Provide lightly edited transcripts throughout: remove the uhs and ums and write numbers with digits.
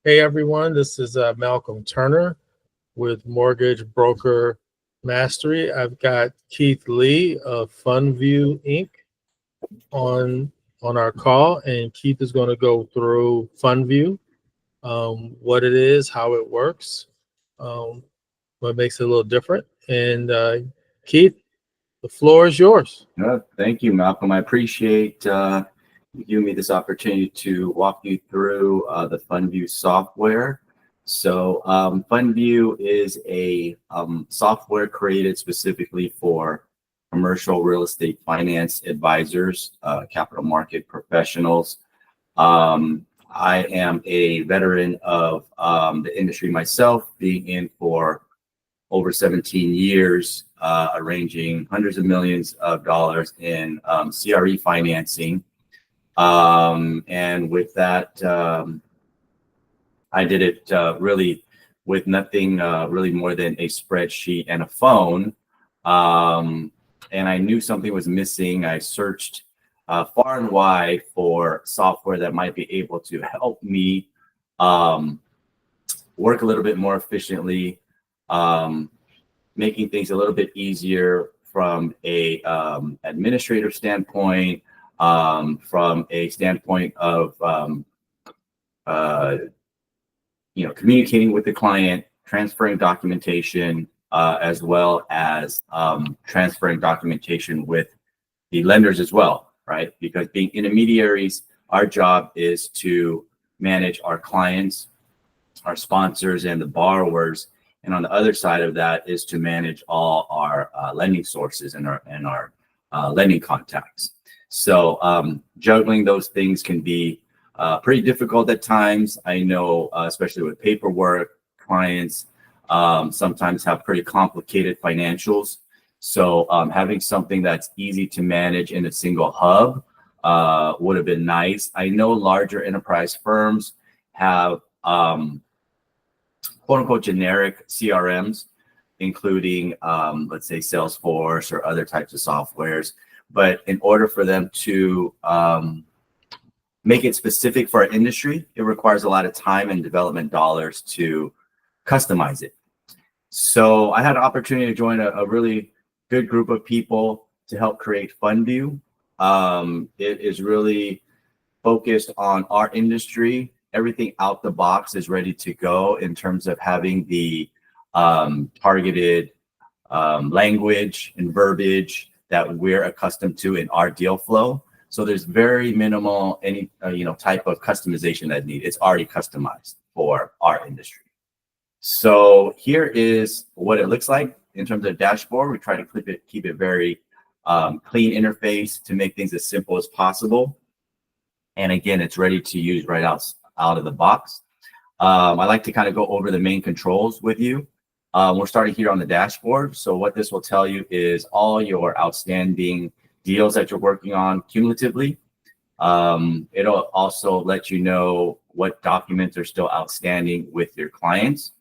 Hey everyone, this is Malcolm Turner with Mortgage Broker Mastery. I've got Keith Lee of Fundview Inc. on our call, and Keith is going to go through Fundview, what it is, how it works, um, what makes it a little different. And Keith, the floor is yours. Thank you, Malcolm. I appreciate you giving me this opportunity to walk you through the Fundview software. So Fundview is a software created specifically for commercial real estate finance advisors, capital market professionals. I am a veteran of the industry myself, being in for over 17 years, arranging hundreds of millions of dollars in CRE financing. And with that, I did it really with nothing really more than a spreadsheet and a phone. And I knew something was missing. I searched far and wide for software that might be able to help me work a little bit more efficiently, making things a little bit easier from a administrator standpoint, from a standpoint of communicating with the client, transferring documentation, as well as transferring documentation with the lenders as well, right? Because being intermediaries, our job is to manage our clients, our sponsors, and the borrowers. And on the other side of that is to manage all our lending sources and our lending contacts. So juggling those things can be pretty difficult at times. I know, especially with paperwork, clients sometimes have pretty complicated financials. So having something that's easy to manage in a single hub would have been nice. I know larger enterprise firms have quote unquote generic CRMs, including let's say Salesforce or other types of softwares. But in order for them to make it specific for our industry, it requires a lot of time and development dollars to customize it. So I had an opportunity to join a really good group of people to help create Fundview. It is really focused on our industry. Everything out the box is ready to go in terms of having the targeted language and verbiage that we're accustomed to in our deal flow. So there's very minimal any type of customization that needed. It's already customized for our industry. So here is what it looks like in terms of dashboard. We try to keep it very clean interface to make things as simple as possible. And again, it's ready to use right out of the box. I like to kind of go over the main controls with you. We're starting here on the dashboard. So what this will tell you is all your outstanding deals that you're working on cumulatively. It'll also let you know what documents are still outstanding with your clients.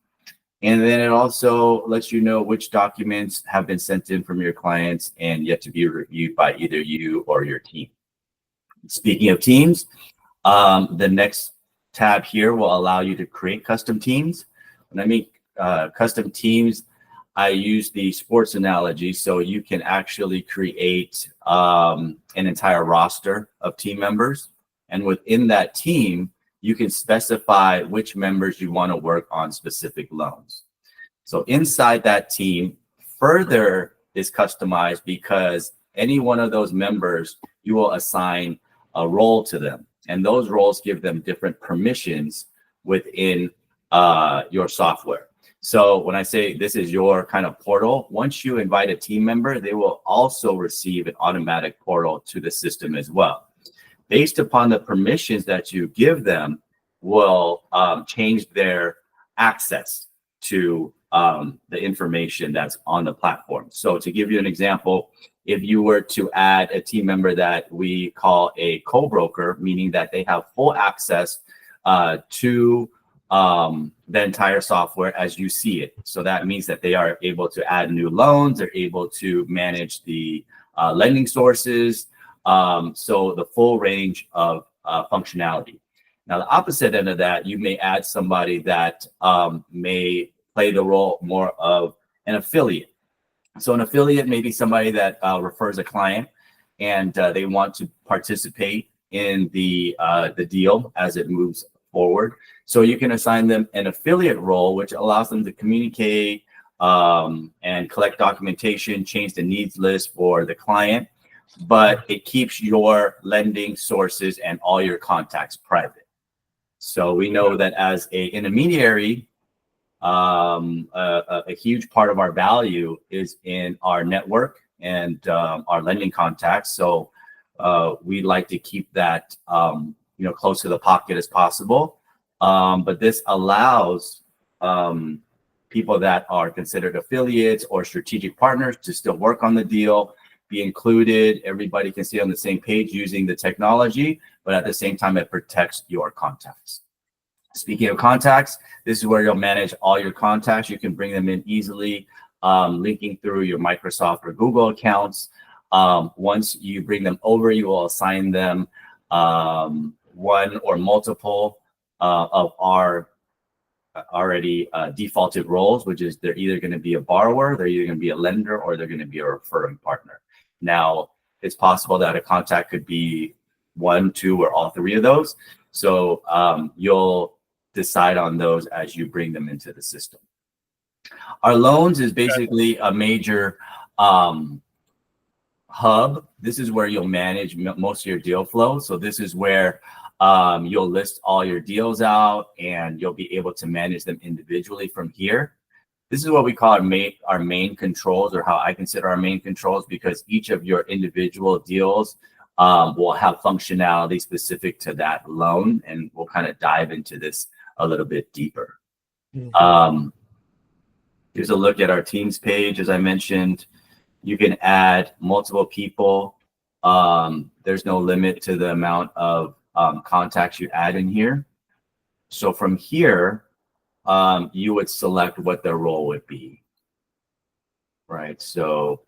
And then it also lets you know which documents have been sent in from your clients and yet to be reviewed by either you or your team. Speaking of teams, the next tab here will allow you to create custom teams. When I mean custom teams, I use the sports analogy, so you can actually create an entire roster of team members. And within that team, you can specify which members you want to work on specific loans. So inside that team, further is customized because any one of those members, you will assign a role to them. And those roles give them different permissions within your software. So when I say this is your kind of portal, once you invite a team member, they will also receive an automatic portal to the system as well. Based upon the permissions that you give them will change their access to the information that's on the platform. So to give you an example, if you were to add a team member that we call a co-broker, meaning that they have full access to the entire software as you see it. So that means that they are able to add new loans, they're able to manage the lending sources, so the full range of functionality. Now, the opposite end of that, you may add somebody that may play the role more of an affiliate. So an affiliate may be somebody that refers a client, and they want to participate in the deal as it moves forward. So you can assign them an affiliate role, which allows them to communicate and collect documentation, change the needs list for the client, but it keeps your lending sources and all your contacts private. So we know that as a intermediary, a huge part of our value is in our network and our lending contacts. So we like to keep that close to the pocket as possible. But this allows people that are considered affiliates or strategic partners to still work on the deal, be included. Everybody can see on the same page using the technology, but at the same time, it protects your contacts. Speaking of contacts, this is where you'll manage all your contacts. You can bring them in easily, linking through your Microsoft or Google accounts. Once you bring them over, you will assign them one or multiple of our already defaulted roles, which is they're either going to be a borrower, they're either going to be a lender, or they're going to be a referring partner. Now, it's possible that a contact could be one, two, or all three of those. So you'll decide on those as you bring them into the system. Our loans is basically a major hub. This is where you'll manage most of your deal flow. So this is where you'll list all your deals out, and you'll be able to manage them individually from here. This is what we call our main controls, or how I consider our main controls, because each of your individual deals will have functionality specific to that loan, and we'll kind of dive into this a little bit deeper. Mm-hmm. Here's a look at our teams page. As I mentioned, you can add multiple people. There's no limit to the amount of contacts you add in here. So from here, you would select what their role would be, right? So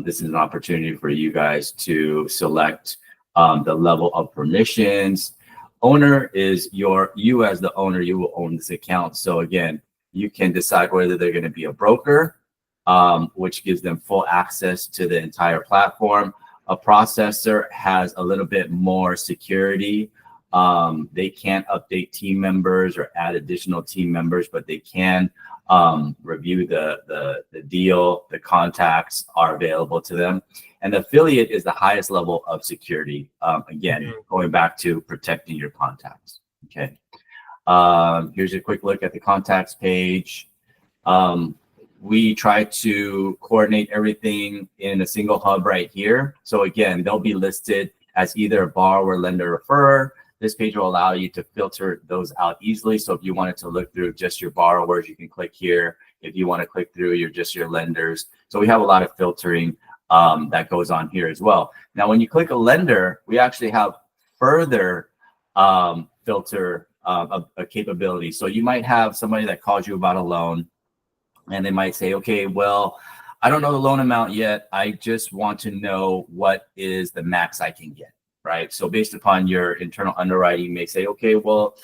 this is an opportunity for you guys to select the level of permissions. Owner is you as the owner, you will own this account. So again, you can decide whether they're going to be a broker, which gives them full access to the entire platform. A processor has a little bit more security. They can't update team members or add additional team members, but they can review the deal. The contacts are available to them. And the affiliate is the highest level of security. Again, going back to protecting your contacts. Okay. Here's a quick look at the contacts page. We try to coordinate everything in a single hub right here. So again, they'll be listed as either a borrower, lender, referrer. This page will allow you to filter those out easily. So if you wanted to look through just your borrowers, you can click here. If you want to click through just your lenders. So we have a lot of filtering that goes on here as well. Now, when you click a lender, we actually have further filter a capability. So you might have somebody that calls you about a loan, and they might say, okay, well, I don't know the loan amount yet. I just want to know what is the max I can get, right? So based upon your internal underwriting, you may say, okay, well,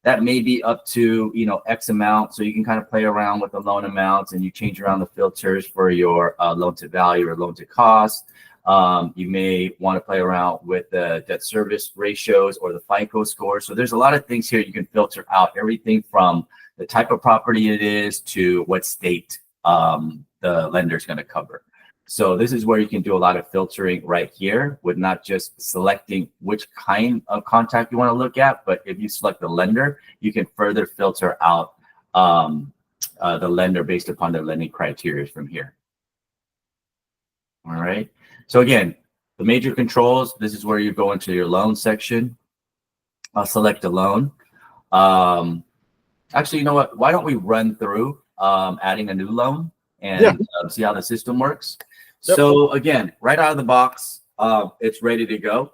that may be up to, X amount. So you can kind of play around with the loan amounts, and you change around the filters for your loan to value or loan to cost. You may want to play around with the debt service ratios or the FICO score. So there's a lot of things here you can filter out, everything from the type of property it is to what state the lender is going to cover. So this is where you can do a lot of filtering right here, with not just selecting which kind of contact you want to look at, but if you select the lender, you can further filter out the lender based upon their lending criteria from here. All right. So again, the major controls, this is where you go into your loan section. I'll select a loan. Actually, you know what? Why don't we run through adding a new loan and see how the system works? Yep. So again, right out of the box, it's ready to go.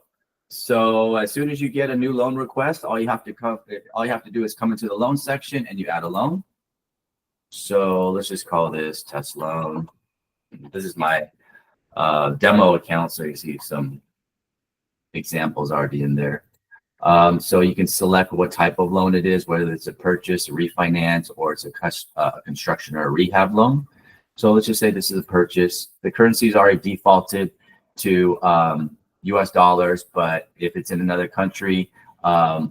So as soon as you get a new loan request, all you have to do is come into the loan section and you add a loan. So let's just call this test loan. This is my demo account, so you see some examples already in there. So you can select what type of loan it is, whether it's a purchase, a refinance, or it's a construction or a rehab loan. So let's just say this is a purchase. The currency is already defaulted to US dollars, but if it's in another country,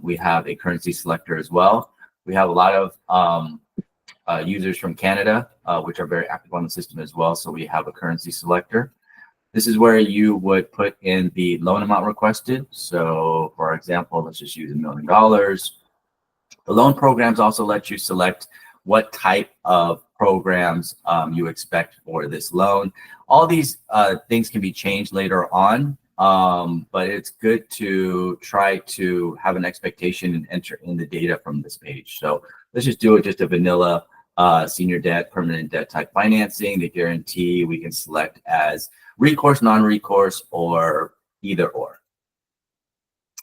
we have a currency selector as well. We have a lot of users from Canada, which are very active on the system as well. So we have a currency selector. This is where you would put in the loan amount requested. So for example, let's just use $1 million. The loan programs also let you select what type of programs you expect for this loan. All these things can be changed later on, but it's good to try to have an expectation and enter in the data from this page. So let's just do it just a vanilla senior debt, permanent debt type financing. The guarantee we can select as recourse, non-recourse, or either or.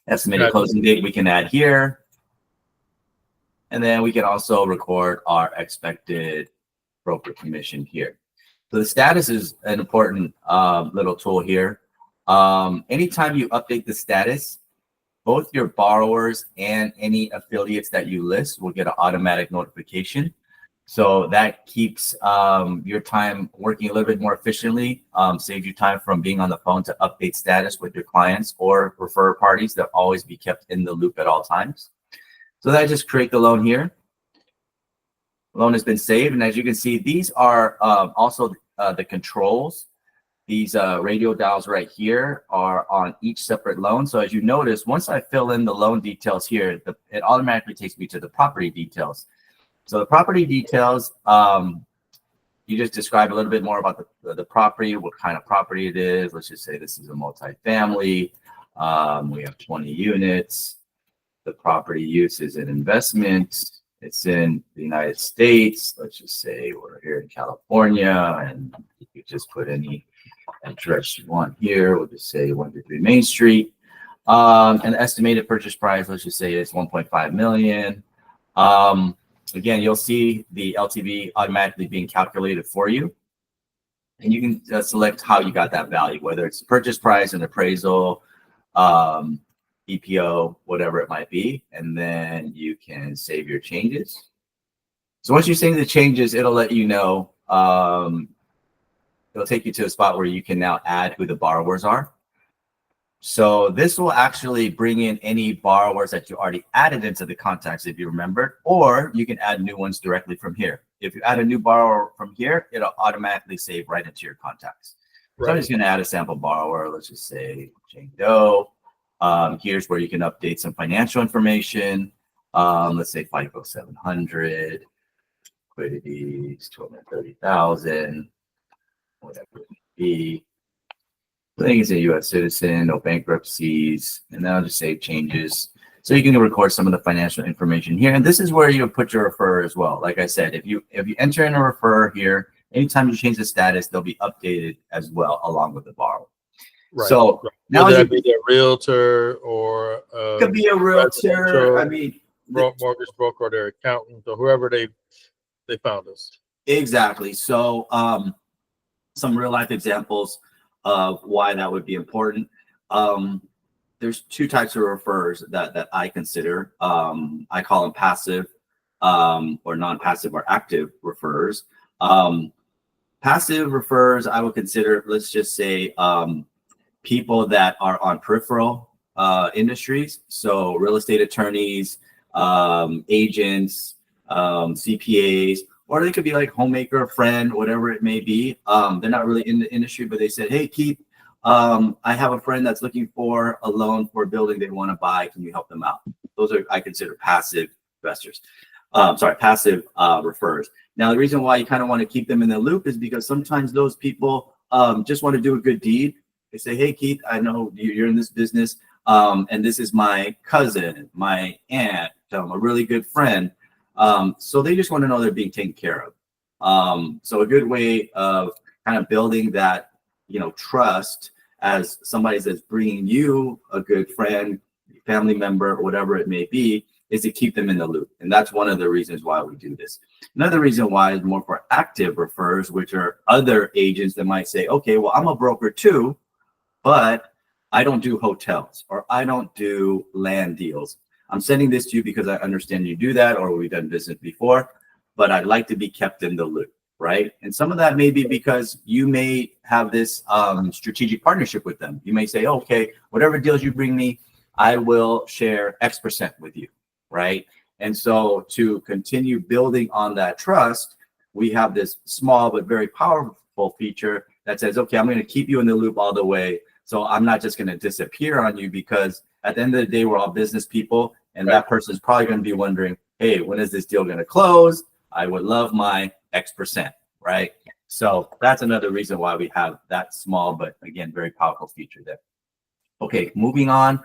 Estimated closing date we can add here. And then we can also record our expected broker commission here. So the status is an important little tool here. Anytime you update the status, both your borrowers and any affiliates that you list will get an automatic notification. So that keeps your time working a little bit more efficiently, saves you time from being on the phone to update status with your clients or refer parties that always be kept in the loop at all times. So that just create the loan here. Loan has been saved. And as you can see, these are also the controls. These radio dials right here are on each separate loan. So as you notice, once I fill in the loan details here, it automatically takes me to the property details. So the property details, you just describe a little bit more about the property, what kind of property it is. Let's just say this is a multifamily. We have 20 units. The property use is an investment. It's in the United States. Let's just say we're here in California, and you could just put any address you want here. We'll just say 123 Main Street. And the estimated purchase price, let's just say it's 1.5 million. Again, you'll see the LTV automatically being calculated for you. And you can select how you got that value, whether it's the purchase price, an appraisal, EPO, whatever it might be. And then you can save your changes. So once you save the changes, it'll let you know, it'll take you to a spot where you can now add who the borrowers are. So this will actually bring in any borrowers that you already added into the contacts, if you remember, or you can add new ones directly from here. If you add a new borrower from here, it'll automatically save right into your contacts. Right. So I'm just going to add a sample borrower. Let's just say Jane Doe. Here's where you can update some financial information. Let's say FICO 700, liquidity is 230,000, whatever it may be. I think it's a U.S. citizen, no bankruptcies, and then I'll just save changes. So you can record some of the financial information here. And this is where you put your referrer as well. Like I said, if you enter in a referrer here, anytime you change the status, they'll be updated as well along with the borrower. Right. So now whether that be a realtor or could be a realtor. I mean, mortgage broker or their accountant or whoever they found us. Exactly. So some real life examples of why that would be important. There's two types of referrers that I consider. I call them passive or non-passive or active referrers. Passive referrers I would consider, let's just say, people that are on peripheral industries. So real estate attorneys, agents, CPAs, or they could be like homemaker, a friend, whatever it may be. They're not really in the industry, but they said, hey, Keith, I have a friend that's looking for a loan for a building they want to buy. Can you help them out? Those are, I consider, passive investors. Passive referrers. Now, the reason why you kind of want to keep them in the loop is because sometimes those people just want to do a good deed. They say, hey, Keith, I know you're in this business, and this is my cousin, my aunt, a really good friend. So they just want to know they're being taken care of. So a good way of kind of building that, trust as somebody that's bringing you a good friend, family member, whatever it may be, is to keep them in the loop. And that's one of the reasons why we do this. Another reason why is more for active referrers, which are other agents that might say, okay, well, I'm a broker too, but I don't do hotels or I don't do land deals. I'm sending this to you because I understand you do that or we've done business before, but I'd like to be kept in the loop, right? And some of that may be because you may have this strategic partnership with them. You may say, okay, whatever deals you bring me, I will share X% with you, right? And so to continue building on that trust, we have this small but very powerful feature that says, okay, I'm going to keep you in the loop all the way. So I'm not just going to disappear on you, because at the end of the day, we're all business people. And that person's probably going to be wondering, hey, when is this deal going to close? I would love my X%, right? So that's another reason why we have that small, but again, very powerful feature there. Okay, moving on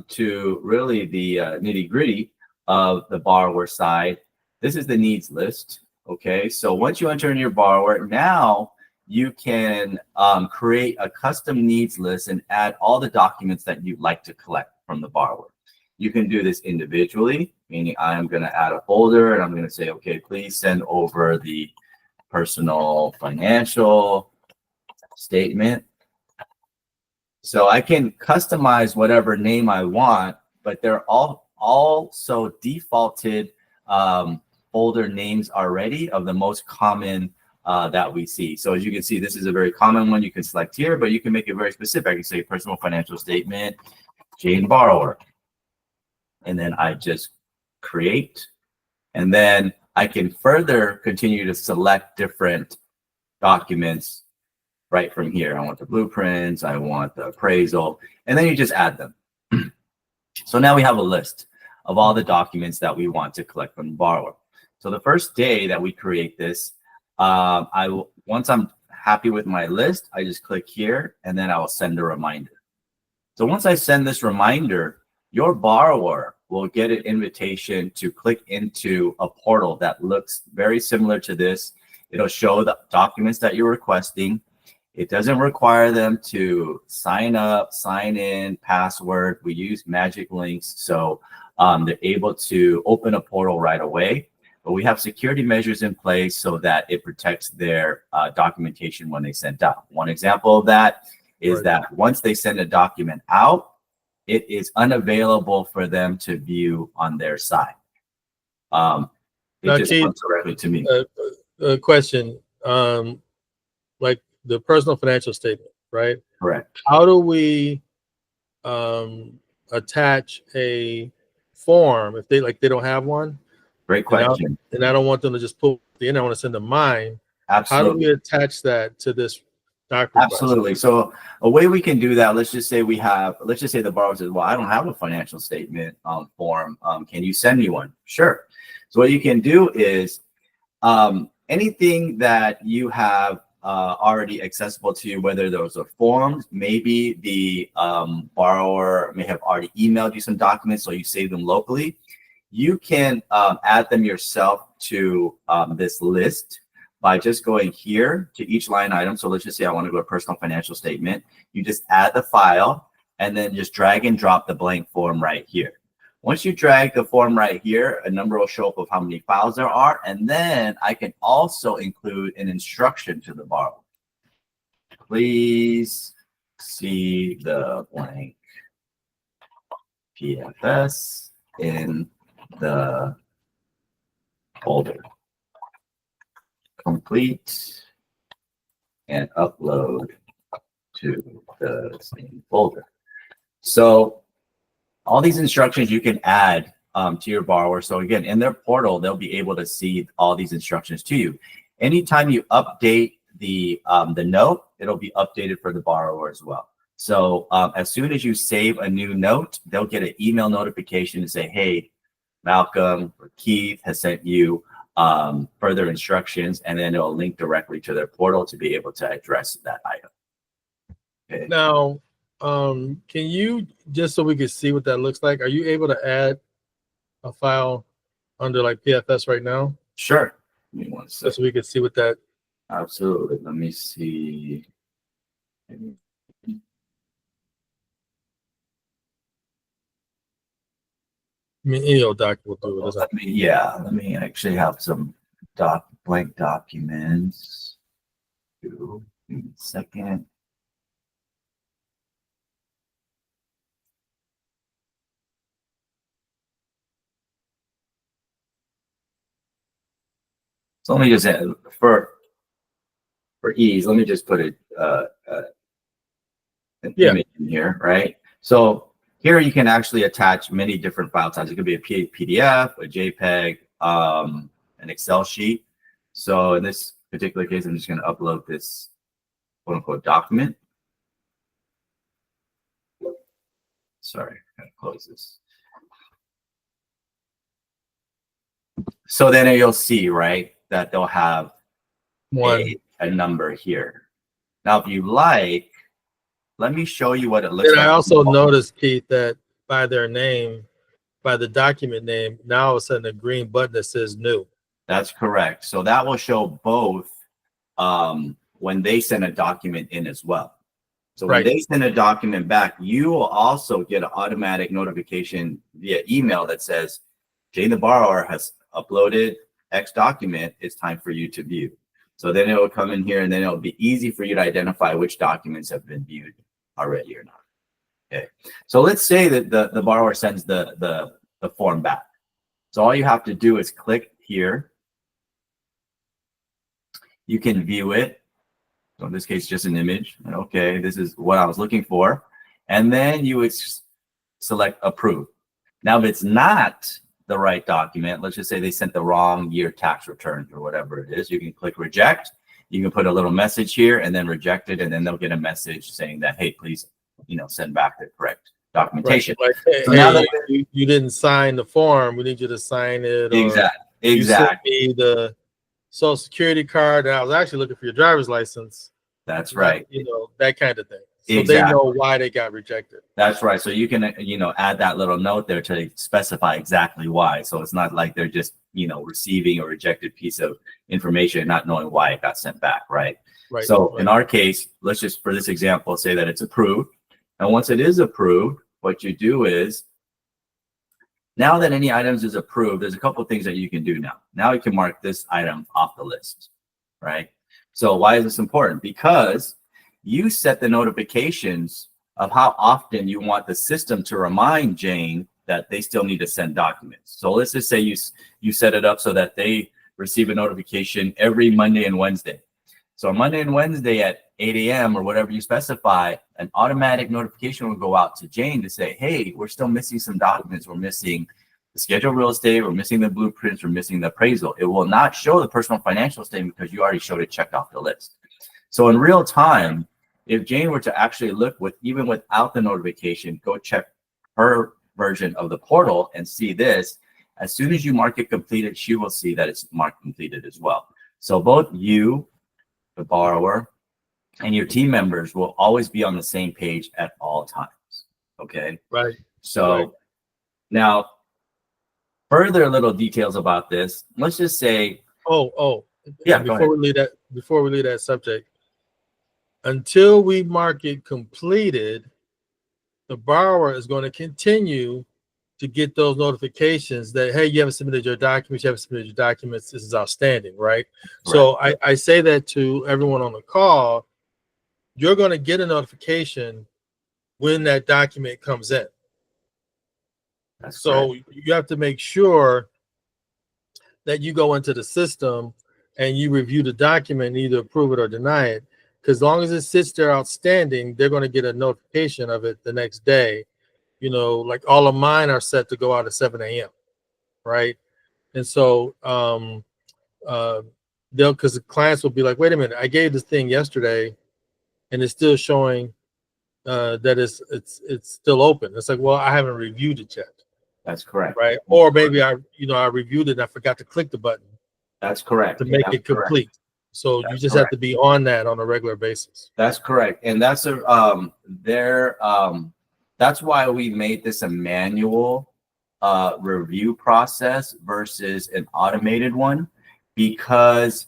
to really the nitty gritty of the borrower side. This is the needs list. Okay, so once you enter in your borrower, now you can create a custom needs list and add all the documents that you'd like to collect from the borrower. You can do this individually, meaning I'm going to add a folder and I'm going to say, okay, please send over the personal financial statement. So I can customize whatever name I want, but they're all also defaulted folder names already of the most common that we see. So as you can see, this is a very common one you can select here, but you can make it very specific. I can say personal financial statement, Jane borrower. And then I just create. And then I can further continue to select different documents right from here. I want the blueprints, I want the appraisal, and then you just add them. So now we have a list of all the documents that we want to collect from the borrower. So the first day that we create this, once I'm happy with my list, I just click here and then I will send a reminder. So once I send this reminder, your borrower will get an invitation to click into a portal that looks very similar to this. It'll show the documents that you're requesting. It doesn't require them to sign up, sign in, password. We use magic links, so they're able to open a portal right away. But we have security measures in place so that it protects their documentation when they send out. One example of that is that once they send a document out, it is unavailable for them to view on their side. It now, just Keith, comes directly to me. A question, like the personal financial statement, right? Correct. How do we attach a form if they don't have one? Great question. And I don't want them to just pull the end. I want to send them mine. Absolutely. How do we attach that to this doc request? Absolutely. So a way we can do that, let's just say the borrower says, well, I don't have a financial statement form. Can you send me one? Sure. So what you can do is anything that you have already accessible to you, whether those are forms, maybe the borrower may have already emailed you some documents, so you save them locally. You can add them yourself to this list by just going here to each line item. So let's just say I want to go to personal financial statement. You just add the file and then just drag and drop the blank form right here. Once you drag the form right here, a number will show up of how many files there are. And then I can also include an instruction to the borrower. Please see the blank PFS in the folder. Complete and upload to the same folder. So all these instructions you can add to your borrower. So again, in their portal, they'll be able to see all these instructions to you. Anytime you update the note, it'll be updated for the borrower as well. So as soon as you save a new note, they'll get an email notification to say, hey, Malcolm or Keith has sent you further instructions, and then it'll link directly to their portal to be able to address that item. Okay. Now, can you, just so we can see what that looks like, are you able to add a file under like PFS right now? Sure. Give me one second. So we can see what that. Absolutely. Let me see. I mean, any old document will do it. Let me actually have some blank documents. Give me a second. So let me just for ease, let me just put an image in here, right? So here you can actually attach many different file types. It could be a PDF, a JPEG, an Excel sheet. So in this particular case, I'm just going to upload this quote unquote document. Sorry, I gotta close this. So then you'll see, right, that they'll have a number here. Now, if you like, let me show you what it looks And like. I also noticed, Keith, that by their name, by the document name, now all of a sudden a green button that says new. That's correct. So that will show both when they send a document in as well. So when they send a document back, you will also get an automatic notification via email that says, Jane the borrower has uploaded X document. It's time for you to view. So then it will come in here, and then it'll be easy for you to identify which documents have been viewed already or not. Okay. So let's say that the borrower sends the form back. So all you have to do is click here. You can view it. So in this case, just an image. Okay, this is what I was looking for. And then you would select approve. Now, if it's not the right document, let's just say they sent the wrong year tax returns or whatever it is, you can click reject. You can put a little message here and then reject it, and then they'll get a message saying that, hey, please, send back the correct documentation. Like, hey, so now that you didn't sign the form, we need you to sign it. Exactly. You sent me the Social Security card, and I was actually looking for your driver's license. That's right. That kind of thing. So they know why they got rejected. That's right. So you can, add that little note there to specify exactly why. So it's not like they're just, receiving a rejected piece of information and not knowing why it got sent back, right? So in our case, let's just, for this example, say that it's approved. And once it is approved, what you do is, now that any items is approved, there's a couple of things that you can do now. Now you can mark this item off the list, right? So why is this important? Because you set the notifications of how often you want the system to remind Jane that they still need to send documents. So let's just say you set it up so that they receive a notification every Monday and Wednesday. So Monday and Wednesday at 8 a.m. or whatever you specify, an automatic notification will go out to Jane to say, hey, we're still missing some documents. We're missing the scheduled real estate. We're missing the blueprints. We're missing the appraisal. It will not show the personal financial statement because you already showed it checked off the list. So in real time, if Jane were to actually look even without the notification, go check her version of the portal and see this. As soon as you mark it completed, she will see that it's marked completed as well. So both you, the borrower, and your team members will always be on the same page at all times. Okay. Right. So now, further little details about this. Let's just say. Yeah. Before we leave that subject, until we mark it completed, the borrower is going to continue to get those notifications that, hey, you haven't submitted your documents, this is outstanding, right? So I say that to everyone on the call, you're going to get a notification when that document comes in. So you have to make sure that you go into the system and you review the document and either approve it or deny it. Because as long as it sits there outstanding, they're going to get a notification of it the next day. Like all of mine are set to go out at 7 a.m. Right. And so because the clients will be like, wait a minute, I gave this thing yesterday and it's still showing that it's still open. It's like, well, I haven't reviewed it yet. That's correct. Right. Or maybe I reviewed it and I forgot to click the button. That's correct. To make it complete. So you just have to be on that on a regular basis. That's correct. And that's that's why we made this a manual review process versus an automated one, because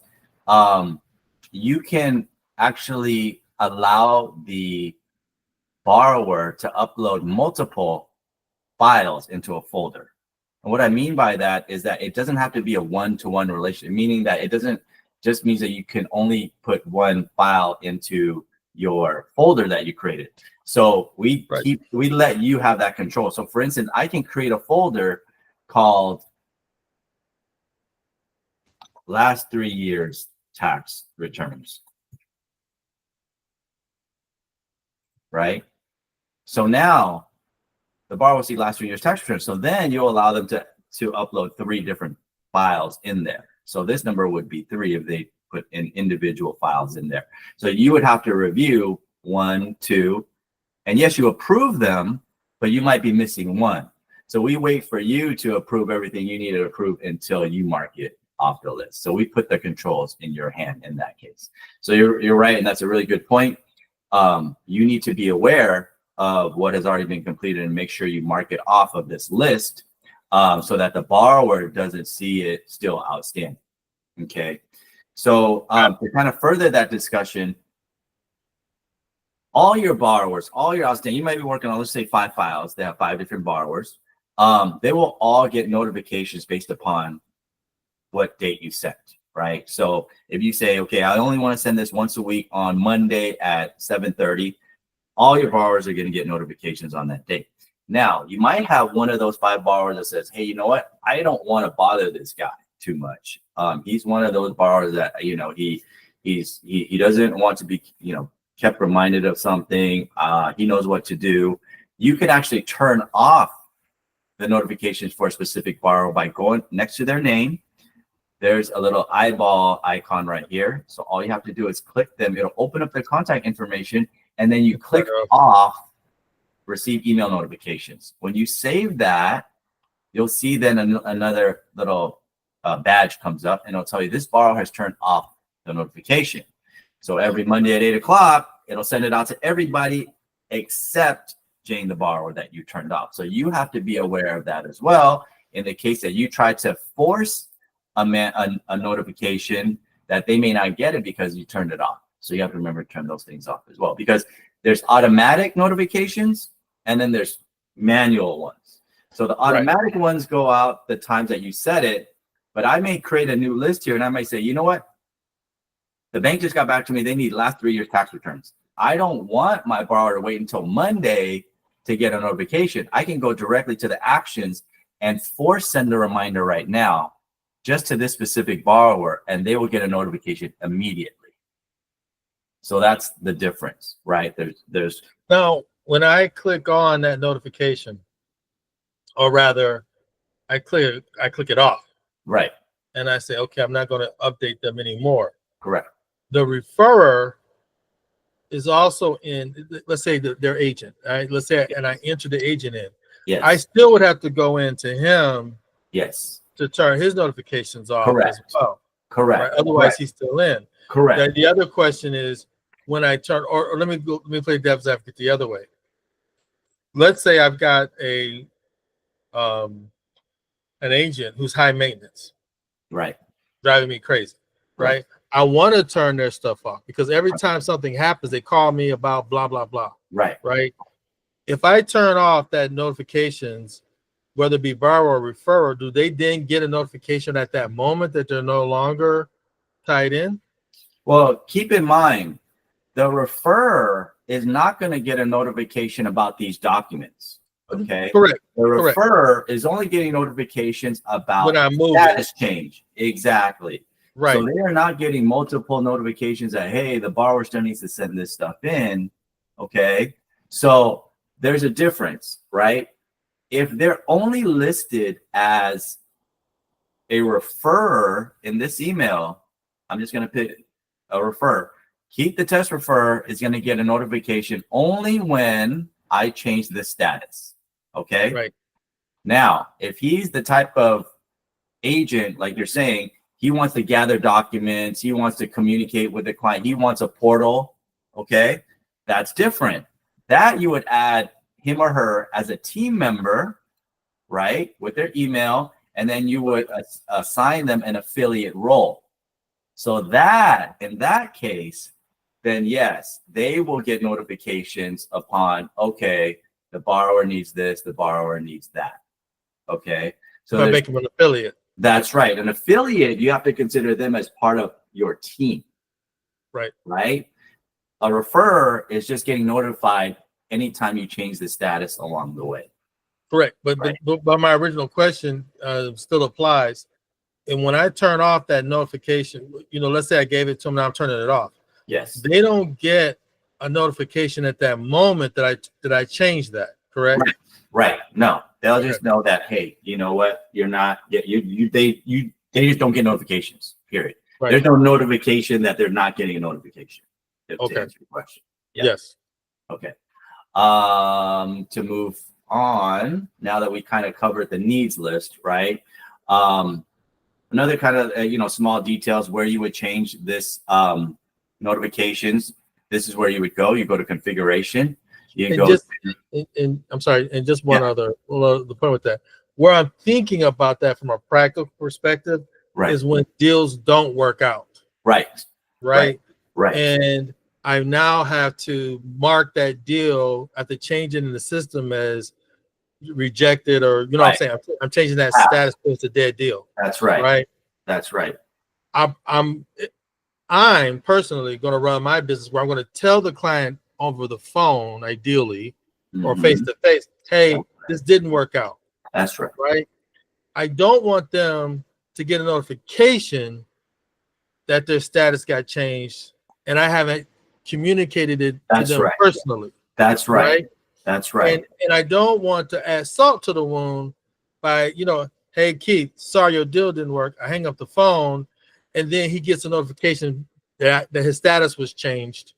you can actually allow the borrower to upload multiple files into a folder. And what I mean by that is that it doesn't have to be a one-to-one relationship, meaning that it doesn't just means that you can only put one file into your folder that you created. So we let you have that control. So for instance, I can create a folder called last 3 years tax returns, right? So now the borrower will see last 3 years tax returns. So then you allow them to upload 3 different files in there. So this number would be 3 if they put in individual files in there. So you would have to review 1, 2, and yes, you approve them, but you might be missing 1. So we wait for you to approve everything you need to approve until you mark it off the list. So we put the controls in your hand in that case. So you're right, and that's a really good point. You need to be aware of what has already been completed and make sure you mark it off of this list so that the borrower doesn't see it still outstanding. Okay. So to kind of further that discussion, all your borrowers, all your outstanding, you might be working on, let's say 5 files. They have 5 different borrowers. They will all get notifications based upon what date you sent, right? So if you say, okay, I only want to send this once a week on Monday at 7:30, all your borrowers are going to get notifications on that date. Now, you might have one of those 5 borrowers that says, hey, you know what? I don't want to bother this guy too much. He's one of those borrowers that, you know, he doesn't want to be, you know, kept reminded of something. He knows what to do. You can actually turn off the notifications for a specific borrower by going next to their name. There's a little eyeball icon right here. So all you have to do is click them. It'll open up their contact information, and then you click off receive email notifications. When you save that, you'll see then another little badge comes up, and it'll tell you this borrower has turned off the notification. So every Monday at 8 o'clock, it'll send it out to everybody except Jane, the borrower that you turned off. So you have to be aware of that as well in the case that you try to force a notification that they may not get it because you turned it off. So you have to remember to turn those things off as well, because there's automatic notifications and then there's manual ones. So the automatic ones go out the times that you set it, but I may create a new list here and I might say, you know what? The bank just got back to me. They need last 3 years tax returns. I don't want my borrower to wait until Monday to get a notification. I can go directly to the actions and force send a reminder right now just to this specific borrower, and they will get a notification immediately. So that's the difference, right? There's Now, when I click on that notification, or rather, I click it off. Right. And I say, okay, I'm not going to update them anymore. Correct. The referrer is also in, let's say their agent, right? Let's say, and I enter the agent in. Yes. I still would have to go into him. Yes. To turn his notifications off. Correct. As well. Correct. Right? Otherwise, he's still in. Correct. The other question is when I turn, or let me play devil's advocate the other way. Let's say I've got an agent who's high maintenance. Right. Driving me crazy. Right. I want to turn their stuff off because every time something happens, they call me about blah, blah, blah. Right. Right. If I turn off that notifications, whether it be borrower or referrer, do they then get a notification at that moment that they're no longer tied in? Well, keep in mind, the referrer is not going to get a notification about these documents. Okay. Correct. The referrer is only getting notifications about when I move status change. Exactly. Right. So they are not getting multiple notifications that, hey, the borrower still needs to send this stuff in. Okay. So there's a difference, right? If they're only listed as a referrer in this email, I'm just going to put a refer. Keep the test refer is going to get a notification only when I change the status. Okay. Right. Now, if he's the type of agent, like you're saying, he wants to gather documents, he wants to communicate with the client, he wants a portal. Okay. That's different. That you would add him or her as a team member, right, with their email, and then you would assign them an affiliate role. So that, in that case, then yes, they will get notifications upon, okay, the borrower needs this, the borrower needs that. Okay. So I make them an affiliate. That's right. An affiliate, you have to consider them as part of your team. Right. Right. A referrer is just getting notified anytime you change the status along the way. Correct. But my original question still applies. And when I turn off that notification, let's say I gave it to them, now I'm turning it off. Yes. They don't get a notification at that moment that I changed that, correct? Right. No, they'll just know that, hey, you know what? You're not, they just don't get notifications, period. Right. There's no notification that they're not getting a notification. To answer your question. Yeah. Yes. Okay. To move on, now that we kind of covered the needs list, right? Another kind of, small details where you would change this notifications. This is where you would go. You go to configuration. You and go. Just, and I'm sorry, and just one other the point with that. Where I'm thinking about that from a practical perspective is when deals don't work out. Right. And I now have to mark that deal after changing in the system as rejected, or what I'm saying. I'm changing that status to it's a dead deal. That's right. Right. That's right. I'm personally going to run my business where I'm going to tell the client over the phone, ideally, or face to face, hey, this didn't work out. That's right. Right. I don't want them to get a notification that their status got changed, and I haven't communicated it to them personally. That's right. That's right. And I don't want to add salt to the wound by, hey, Keith, sorry your deal didn't work. I hang up the phone, and then he gets a notification that his status was changed.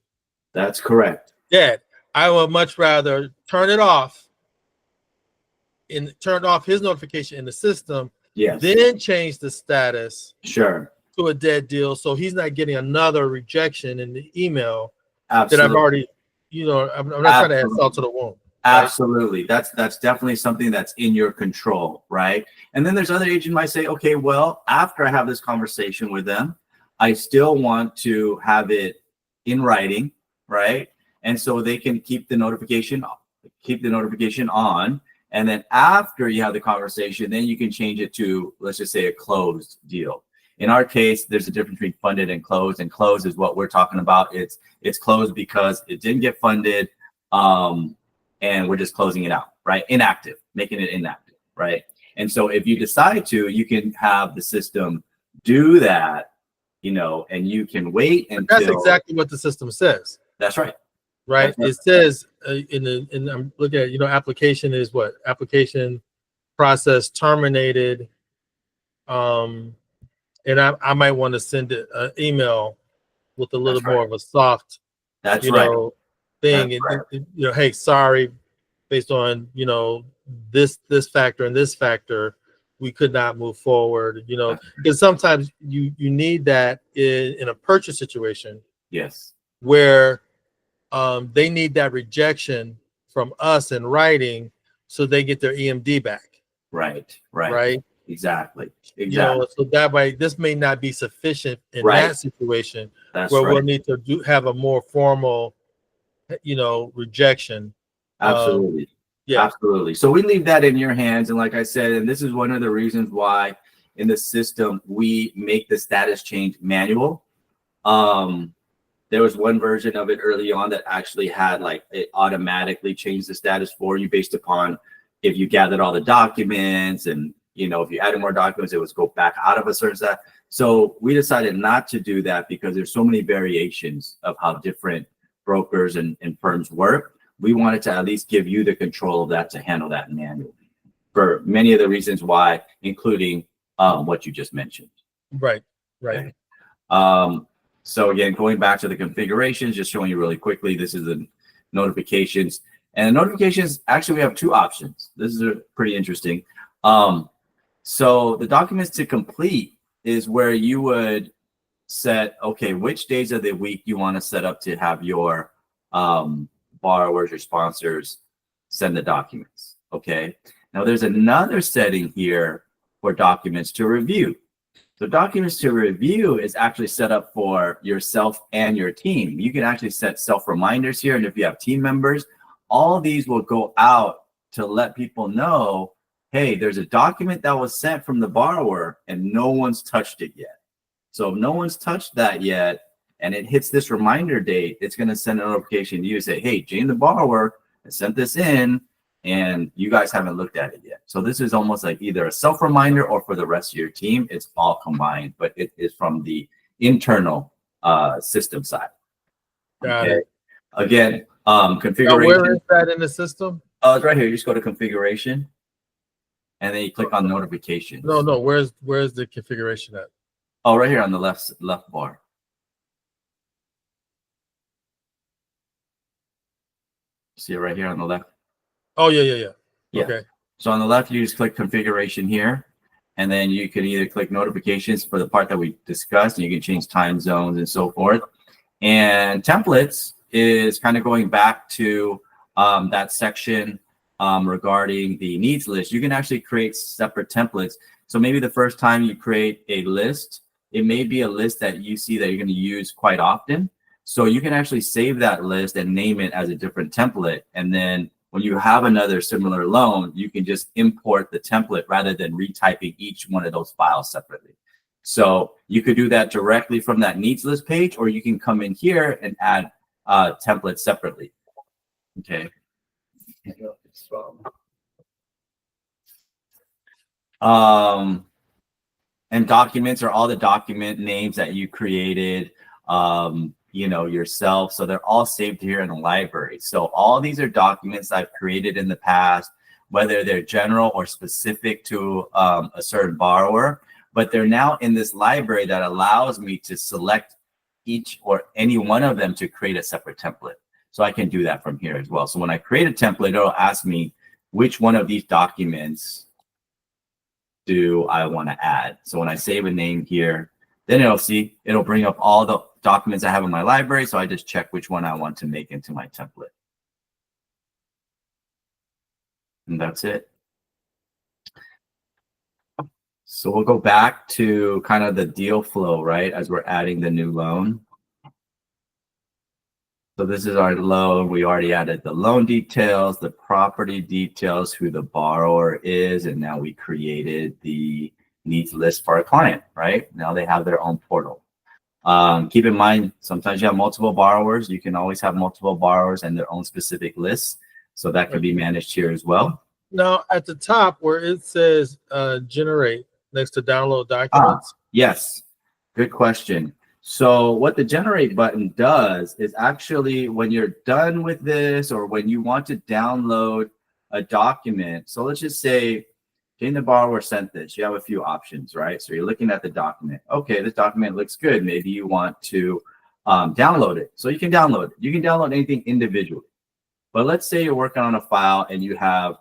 That's correct. Yeah, I would much rather turn it off and turn off his notification in the system. Yes. Then change the status. Sure. To a dead deal, so he's not getting another rejection in the email. Absolutely. That I've already, I'm not trying to add salt to the wound. Absolutely. Right? That's definitely something that's in your control, right? And then there's other agents might say, okay, well, after I have this conversation with them, I still want to have it in writing, right? And so they can keep the notification on. And then after you have the conversation, then you can change it to, let's just say, a closed deal. In our case, there's a difference between funded and closed is what we're talking about. It's closed because it didn't get funded, and we're just closing it out, right? Inactive, making it inactive, right? And so if you decide to, you can have the system do that, and you can wait until. That's exactly what the system says. That's right. Right. It says in I'm looking at, application is what? Application process terminated. And I might want to send it an email with a little more of a soft, thing. That's right. And, hey, sorry, based on, this factor and this factor, we could not move forward, because sometimes you need that in a purchase situation. Yes. Where they need that rejection from us in writing so they get their EMD back. Right. Exactly. So that way, this may not be sufficient in that situation. That's where we'll need to have a more formal, rejection. Absolutely. Absolutely. So we leave that in your hands. And like I said, and this is one of the reasons why in the system we make the status change manual. There was one version of it early on that actually had it automatically changed the status for you based upon if you gathered all the documents and if you added more documents, it would go back out of a certain set. So we decided not to do that because there's so many variations of how different brokers and firms work. We wanted to at least give you the control of that to handle that manually for many of the reasons why, including what you just mentioned. Right. Okay. So again, going back to the configurations, just showing you really quickly, this is the notifications. And notifications, actually, we have two options. This is pretty interesting. So the documents to complete is where you would set, okay, which days of the week you want to set up to have your borrowers, your sponsors send the documents. Okay. Now there's another setting here for documents to review. So documents to review is actually set up for yourself and your team. You can actually set self-reminders here. And if you have team members, all these will go out to let people know, hey, there's a document that was sent from the borrower and no one's touched it yet. So if no one's touched that yet and it hits this reminder date, it's going to send a notification to you and say, hey, Jane, the borrower has sent this in and you guys haven't looked at it yet. So this is almost like either a self-reminder or for the rest of your team. It's all combined, but it is from the internal system side. Got it. Again, Now, configuration. where is that in the system? It's right here. You just go to configuration, and then you click on notifications. No. Where's the configuration at? Oh, right here on the left bar. See it right here on the left? Oh, yeah. Yeah. Okay. So on the left, you just click configuration here, and then you can either click notifications for the part that we discussed, and you can change time zones and so forth. And templates is kind of going back to that section regarding the needs list. You can actually create separate templates. So maybe the first time you create a list, it may be a list that you see that you're going to use quite often. So you can actually save that list and name it as a different template. And then when you have another similar loan, you can just import the template rather than retyping each one of those files separately. So you could do that directly from that needs list page, or you can come in here and add templates separately. Okay. And documents are all the document names that you created, yourself. So they're all saved here in the library. So all these are documents I've created in the past, whether they're general or specific to a certain borrower, but they're now in this library that allows me to select each or any one of them to create a separate template. So I can do that from here as well. So when I create a template, it'll ask me which one of these documents do I want to add. So when I save a name here, then it'll bring up all the documents I have in my library. So I just check which one I want to make into my template. And that's it. So we'll go back to kind of the deal flow, right? As we're adding the new loan. So this is our loan. We already added the loan details, the property details, who the borrower is, and now we created the needs list for our client, right? Now they have their own portal. Keep in mind, sometimes you have multiple borrowers. You can always have multiple borrowers and their own specific lists. So that can be managed here as well. Now, at the top where it says generate next to download documents. Yes, good question. So what the generate button does is actually when you're done with this, or when you want to download a document. So let's just say Jane, the borrower, sent this. You have a few options, right? So you're looking at the document. Okay, this document looks good. Maybe you want to download it. So you can download it. You can download anything individually. But let's say you're working on a file and you have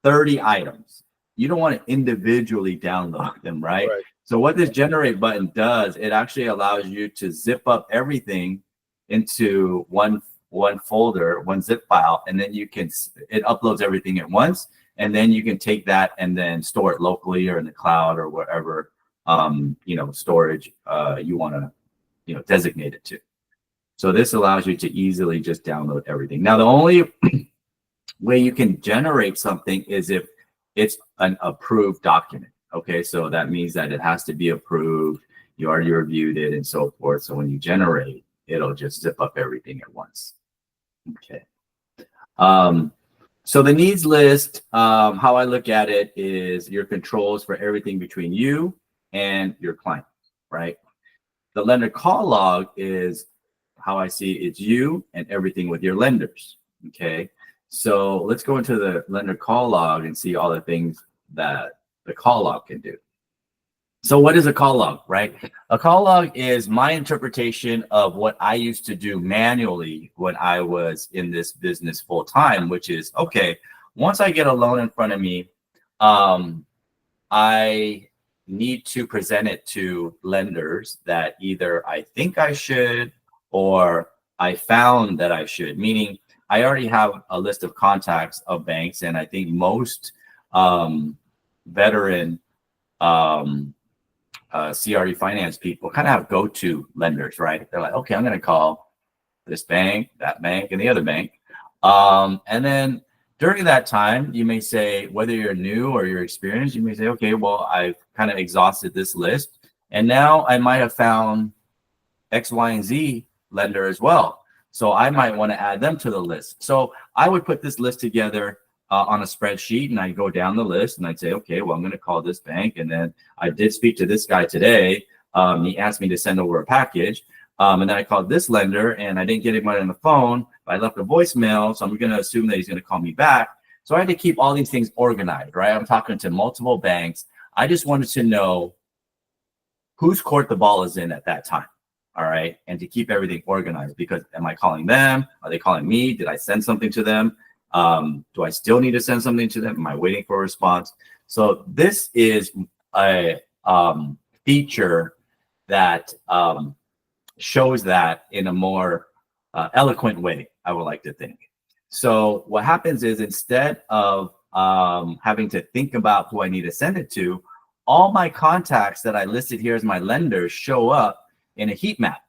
30 items. You don't want to individually download them, right? So what this generate button does, it actually allows you to zip up everything into one folder, one zip file, and then it uploads everything at once, and then you can take that and then store it locally or in the cloud or wherever storage you want to designate it to. So this allows you to easily just download everything. Now the only way you can generate something is if it's an approved document. Okay, so that means that it has to be approved. You already reviewed it and so forth. So when you generate, it'll just zip up everything at once. Okay. So the needs list, how I look at it is your controls for everything between you and your client, right? The lender call log is how I see it's you and everything with your lenders. Okay. So let's go into the lender call log and see all the things that the call log can do. So what is a call log, right? A call log is my interpretation of what I used to do manually when I was in this business full time, which is, okay, once I get a loan in front of me, I need to present it to lenders that either I think I should or I found that I should, meaning I already have a list of contacts of banks, and I think most veteran CRE finance people kind of have go-to lenders, right? They're like, okay, I'm going to call this bank, that bank, and the other bank. And then during that time, you may say, whether you're new or you're experienced, you may say, okay, well, I've kind of exhausted this list, and now I might have found X, Y, and Z lender as well. So I might want to add them to the list. So I would put this list together on a spreadsheet, and I go down the list and I'd say, okay, well, I'm going to call this bank. And then I did speak to this guy today. He asked me to send over a package. And then I called this lender and I didn't get anybody on the phone, but I left a voicemail. So I'm going to assume that he's going to call me back. So I had to keep all these things organized, right? I'm talking to multiple banks. I just wanted to know whose court the ball is in at that time. All right. And to keep everything organized, because am I calling them? Are they calling me? Did I send something to them? Do I still need to send something to them? Am I waiting for a response? So this is a feature that shows that in a more eloquent way, I would like to think. So what happens is, instead of having to think about who I need to send it to, all my contacts that I listed here as my lenders show up in a heat map.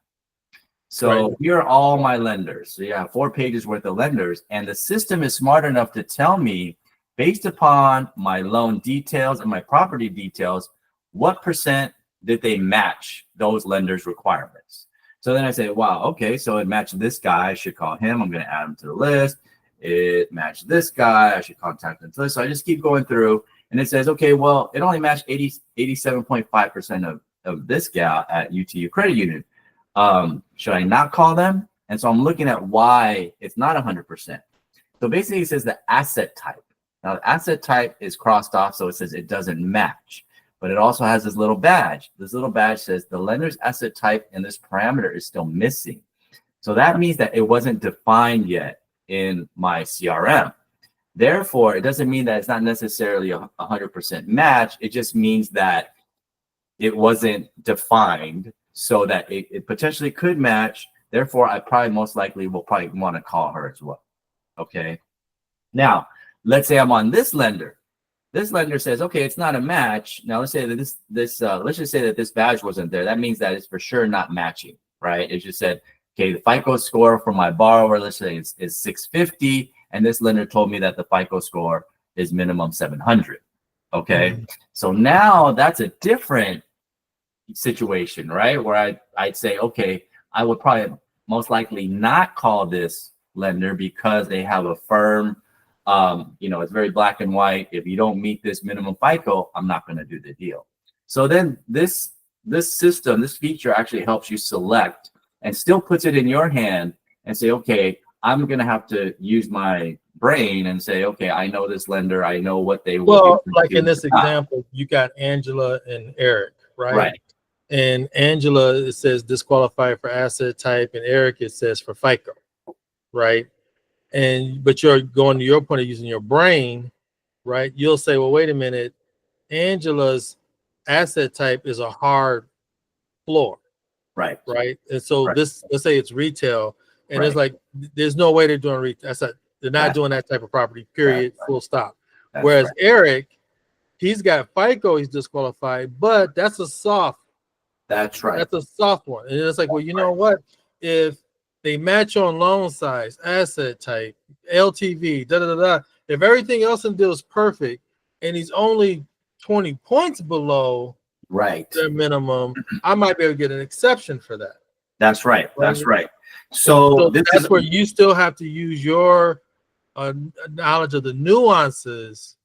So here are all my lenders. So you have 4 pages worth of lenders, and the system is smart enough to tell me, based upon my loan details and my property details, what percent did they match those lenders' requirements. So then I say, wow, okay, so it matched this guy, I should call him, I'm going to add him to the list. It matched this guy, I should contact him to the list. So I just keep going through, and it says, okay, well, it only matched 87.5% of this gal at UTU Credit Union. Should I not call them? And so I'm looking at why it's not 100%. So basically it says the asset type. Now the asset type is crossed off, so it says it doesn't match, but it also has this little badge. This little badge says the lender's asset type in this parameter is still missing. So that means that it wasn't defined yet in my CRM. Therefore, it doesn't mean that it's not necessarily a 100% match. It just means that it wasn't defined so that it potentially could match. Therefore, I probably most likely will probably want to call her as well. Okay. Now, let's say I'm on this lender. This lender says, okay, it's not a match. Now let's say that let's just say that this badge wasn't there. That means that it's for sure not matching, right? It just said, okay, the FICO score for my borrower, let's say is 650. And this lender told me that the FICO score is minimum 700. Okay. So now that's a different situation, right? Where I'd say, okay, I would probably most likely not call this lender because they have a firm, it's very black and white. If you don't meet this minimum FICO, I'm not going to do the deal. So then this system, this feature actually helps you select and still puts it in your hand and say, okay, I'm going to have to use my brain and say, okay, I know this lender. I know what they will. Well, like in this example, you got Angela and Eric, right? Right. And Angela, it says disqualified for asset type, and Eric, it says for FICO, right? But you're going to your point of using your brain, right? You'll say, well, wait a minute, Angela's asset type is a hard floor, right? And so let's say it's retail, and it's like there's no way they're doing retail. They're not doing that type of property, period, full stop. Whereas Eric, he's got FICO, he's disqualified, but that's a soft. That's right. That's a soft one. And it's like, well, you know what? If they match on loan size, asset type, LTV, if everything else in the deal is perfect and he's only 20 points below their minimum, I might be able to get an exception for that. That's right. That's right. So that's where you still have to use your knowledge of the nuances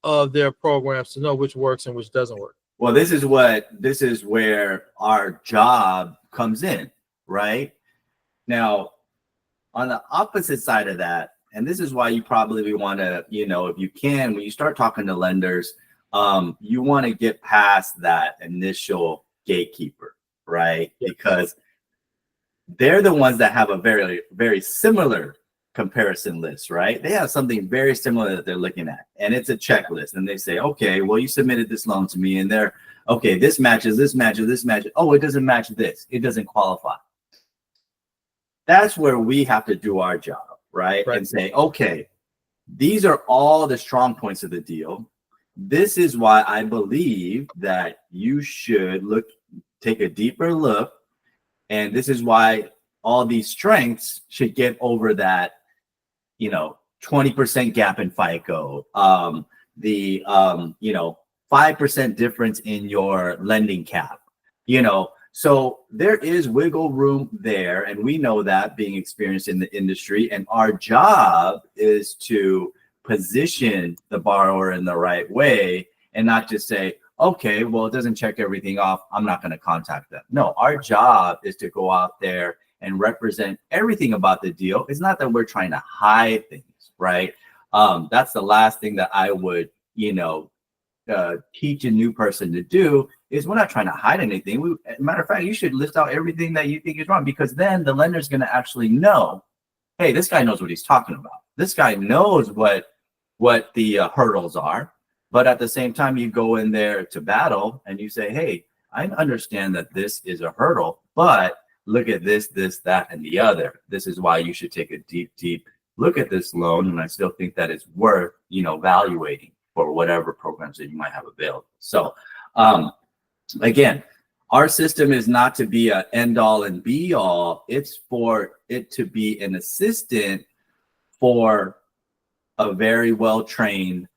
of their programs to know which works and which doesn't work. Well, this is where our job comes in, right? Now, on the opposite side of that, and this is why you probably want to, if you can, when you start talking to lenders, you want to get past that initial gatekeeper, right? Because they're the ones that have a very, very similar comparison list, right? They have something very similar that they're looking at, and it's a checklist. And they say, okay, well, you submitted this loan to me, and they're, okay, this matches, this matches, this matches. Oh, it doesn't match this. It doesn't qualify. That's where we have to do our job, right? And say, okay, these are all the strong points of the deal. This is why I believe that you should take a deeper look. And this is why all these strengths should get over that, 20% gap in FICO, the 5% difference in your lending cap, So there is wiggle room there, and we know that, being experienced in the industry. And our job is to position the borrower in the right way and not just say, okay, well, it doesn't check everything off, I'm not going to contact them. No, our job is to go out there and represent everything about the deal. It's not that we're trying to hide things, right? That's the last thing that I would, teach a new person to do. Is we're not trying to hide anything. Matter of fact, you should list out everything that you think is wrong, because then the lender's going to actually know, hey, this guy knows what he's talking about. This guy knows what the hurdles are. But at the same time, you go in there to battle and you say, hey, I understand that this is a hurdle, but look at this, that, and the other. This is why you should take a deep look at this loan. And I still think that it's worth, evaluating for whatever programs that you might have available. So, again, our system is not to be an end all and be all. It's for it to be an assistant for a very well-trained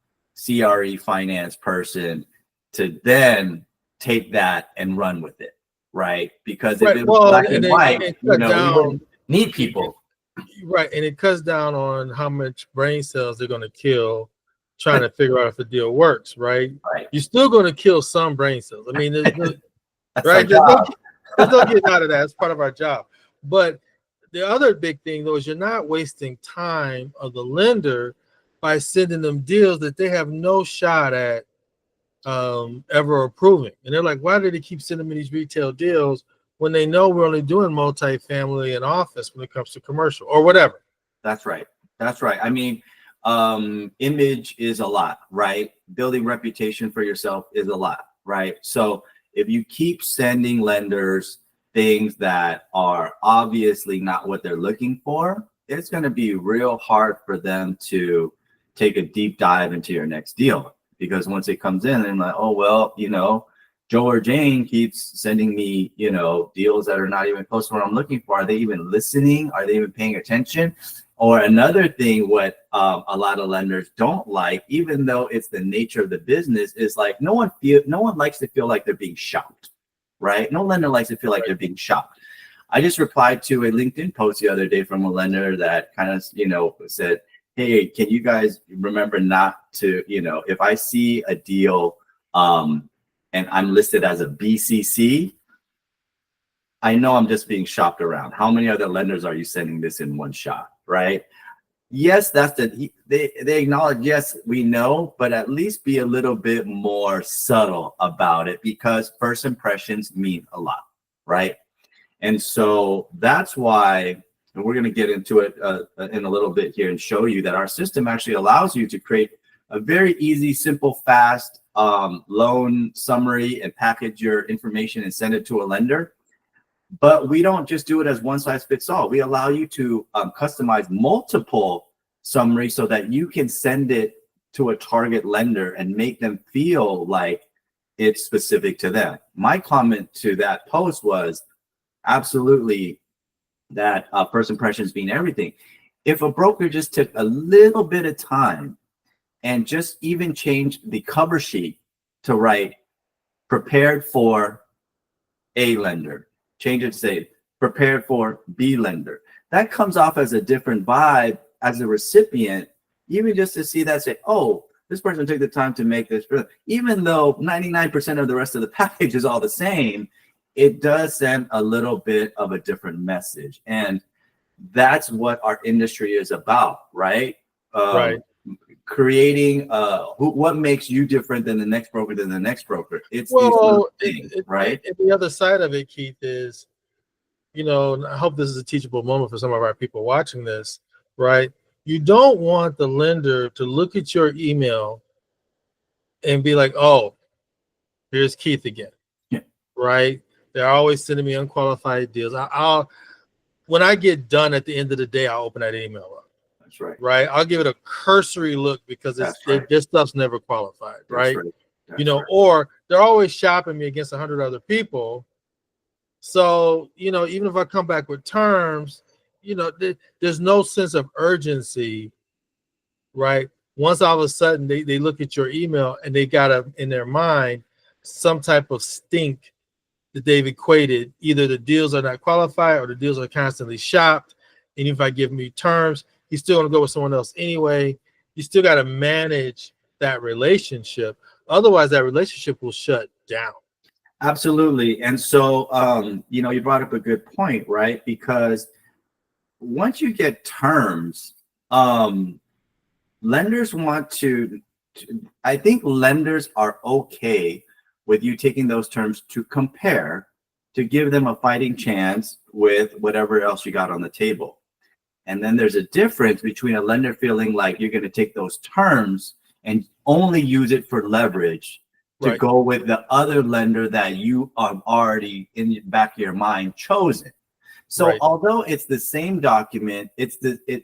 CRE finance person to then take that and run with it, right? Because if it was black and white, we wouldn't need people. Right, and it cuts down on how much brain cells they're going to kill trying to figure out if the deal works, right? You're still going to kill some brain cells. I mean, there's right? There's no getting out of that. It's part of our job. But the other big thing, though, is you're not wasting time of the lender by sending them deals that they have no shot at ever approving. And they're like, why do they keep sending me these retail deals when they know we're only doing multifamily and office when it comes to commercial or whatever? That's right. I mean, image is a lot, right? Building reputation for yourself is a lot, right? So if you keep sending lenders things that are obviously not what they're looking for, it's going to be real hard for them to take a deep dive into your next deal. Because once it comes in, they're like, oh, well, Joe or Jane keeps sending me, deals that are not even close to what I'm looking for. Are they even listening? Are they even paying attention? Or another thing, what a lot of lenders don't like, even though it's the nature of the business, is like no one likes to feel like they're being shopped, right? No lender likes to feel like they're being shopped. I just replied to a LinkedIn post the other day from a lender that kind of, said, hey, can you guys remember not to, if I see a deal and I'm listed as a BCC, I know I'm just being shopped around. How many other lenders are you sending this in one shot, right? Yes, they acknowledge, yes, we know, but at least be a little bit more subtle about it, because first impressions mean a lot, right? And so that's why, and we're going to get into it in a little bit here and show you that our system actually allows you to create a very easy, simple, fast loan summary and package your information and send it to a lender. But we don't just do it as one size fits all. We allow you to customize multiple summaries so that you can send it to a target lender and make them feel like it's specific to them. My comment to that post was absolutely that first impressions mean everything. If a broker just took a little bit of time and just even changed the cover sheet to write prepared for A lender, change it to say prepared for B lender, that comes off as a different vibe as a recipient, even just to see that, say, oh, this person took the time to make this, even though 99% of the rest of the package is all the same, it does send a little bit of a different message. And that's what our industry is about, right? Right. Creating what makes you different than the next broker. It's things, right? The other side of it, Keith, is, and I hope this is a teachable moment for some of our people watching this, right? You don't want the lender to look at your email and be like, oh, here's Keith again, right? They're always sending me unqualified deals. When I get done at the end of the day, I'll open that email up. That's right. Right. I'll give it a cursory look because this stuff's never qualified. Right. Or they're always shopping me against 100 other people. So, even if I come back with terms, there's no sense of urgency. Right. Once all of a sudden they look at your email and they got in their mind some type of stink that they've equated. Either the deals are not qualified or the deals are constantly shopped. And if I give me terms, he's still going to go with someone else anyway. you still got to manage that relationship. Otherwise, that relationship will shut down. Absolutely. And so, you brought up a good point, right? Because once you get terms, lenders want to, I think lenders are okay with you taking those terms to compare, to give them a fighting chance with whatever else you got on the table. And then there's a difference between a lender feeling like you're going to take those terms and only use it for leverage to Right. go with the other lender that you are already in the back of your mind chosen. So Right. although it's the same document,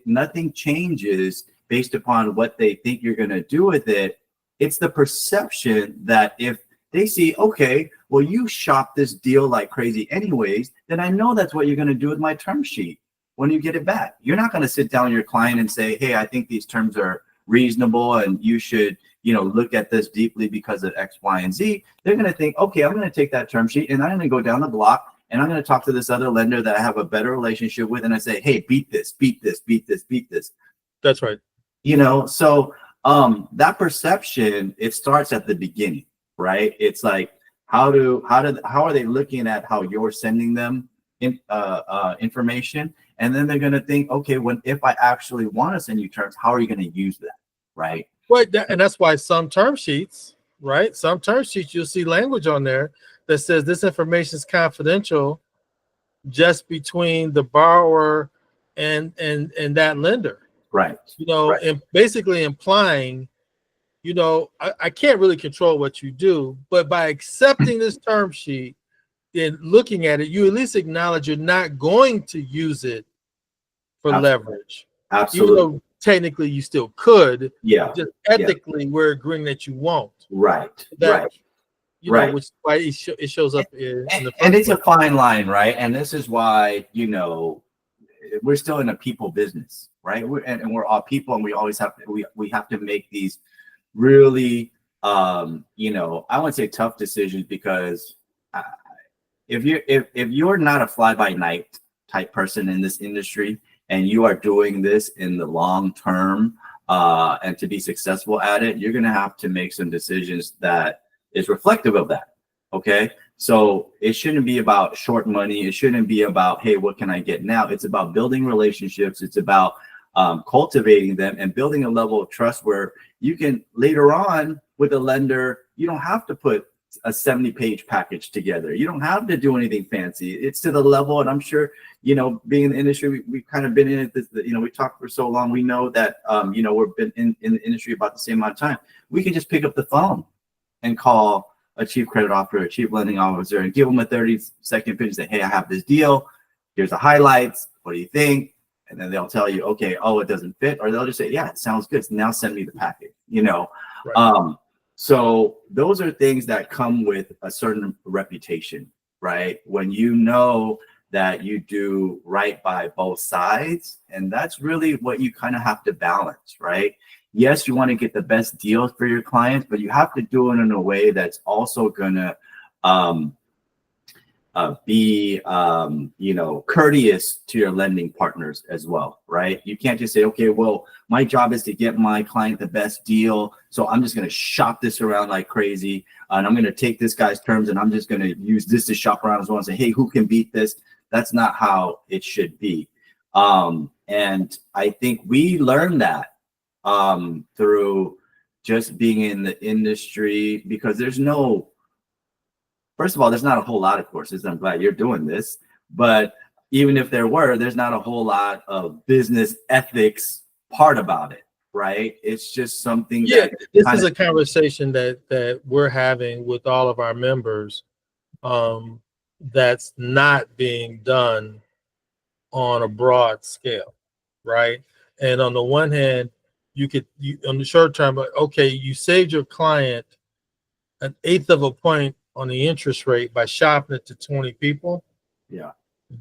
nothing changes based upon what they think you're going to do with it. It's the perception that if they see, okay, well, you shop this deal like crazy anyways, then I know that's what you're going to do with my term sheet when you get it back. You're not going to sit down with your client and say, hey, I think these terms are reasonable and you should, look at this deeply because of X, Y, and Z. They're going to think, okay, I'm going to take that term sheet and I'm going to go down the block and I'm going to talk to this other lender that I have a better relationship with. And I say, hey, beat this, beat this, beat this, beat this. That's right. So that perception, it starts at the beginning, right? It's like, how are they looking at how you're sending them information? And then they're going to think, okay, if I actually want to send you terms, how are you going to use that, right? Right, and that's why some term sheets, right? Some term sheets, you'll see language on there that says this information is confidential, just between the borrower and that lender. Right. Right. And basically implying, I can't really control what you do, but by accepting this term sheet and looking at it, you at least acknowledge you're not going to use it for leverage. Absolutely. Even though technically you still could. Yeah. Just ethically, we're agreeing that you won't. Right. That, right. Which is why it shows up in the and it's a fine line, right? And this is why, we're still in a people business, right? We're all people, and we always have to, we have to make these really, I wouldn't say tough decisions, because if you're not a fly by night type person in this industry, and you are doing this in the long term, and to be successful at it, you're going to have to make some decisions that is reflective of that. Okay. So it shouldn't be about short money. It shouldn't be about, hey, what can I get now? It's about building relationships. It's about cultivating them and building a level of trust where you can later on with a lender, you don't have to put a 70-page package together. You don't have to do anything fancy. It's to the level, and I'm sure, being in the industry, we've kind of been in it, we talked for so long. We know that, we've been in the industry about the same amount of time. We can just pick up the phone and call a chief credit officer, a chief lending officer, and give them a 30-second pitch and say, hey, I have this deal. Here's the highlights. What do you think? And then they'll tell you, okay, oh, it doesn't fit. Or they'll just say, yeah, it sounds good. So now send me the package, Right. So those are things that come with a certain reputation, right? When you know that you do right by both sides, and that's really what you kind of have to balance, right? Yes, you want to get the best deals for your clients, but you have to do it in a way that's also going to be, courteous to your lending partners as well, right? You can't just say, okay, well, my job is to get my client the best deal, so I'm just going to shop this around like crazy, and I'm going to take this guy's terms, and I'm just going to use this to shop around as well and say, hey, who can beat this? That's not how it should be. And I think we learned that through just being in the industry, because first of all, there's not a whole lot of courses. I'm glad you're doing this, but even if there were, there's not a whole lot of business ethics part about it, right? It's just something that this is a conversation that we're having with all of our members, that's not being done on a broad scale, right? And on the one hand, you on the short term, okay, you saved your client 1/8 of a point on the interest rate by shopping it to 20 people. Yeah.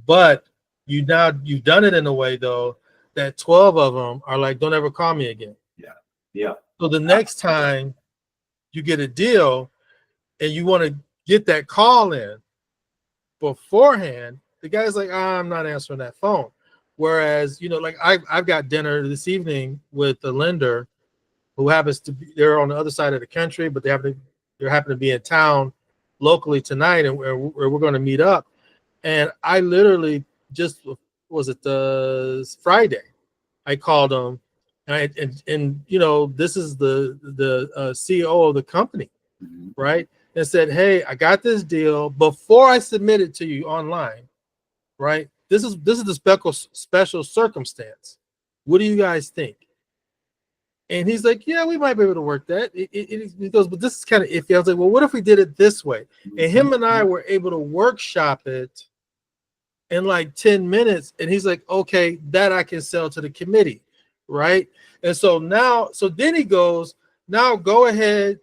But you've done it in a way though that 12 of them are like, don't ever call me again. Yeah. Yeah. So the next time you get a deal and you want to get that call in beforehand, the guy's like, I'm not answering that phone. Whereas, like I've got dinner this evening with the lender who happens to be, they're on the other side of the country, but they happen to be in town locally tonight, and we're going to meet up. And I literally just, was it the Friday? I called them, and you know, this is the CEO of the company, right? And said, hey, I got this deal before I submit it to you online, right? This is the special circumstance. What do you guys think? And he's like, yeah, we might be able to work that. He goes, but this is kind of iffy. I was like, well, what if we did it this way? And him and I were able to workshop it in like 10 minutes. And he's like, okay, that I can sell to the committee, right? And so then he goes, now go ahead,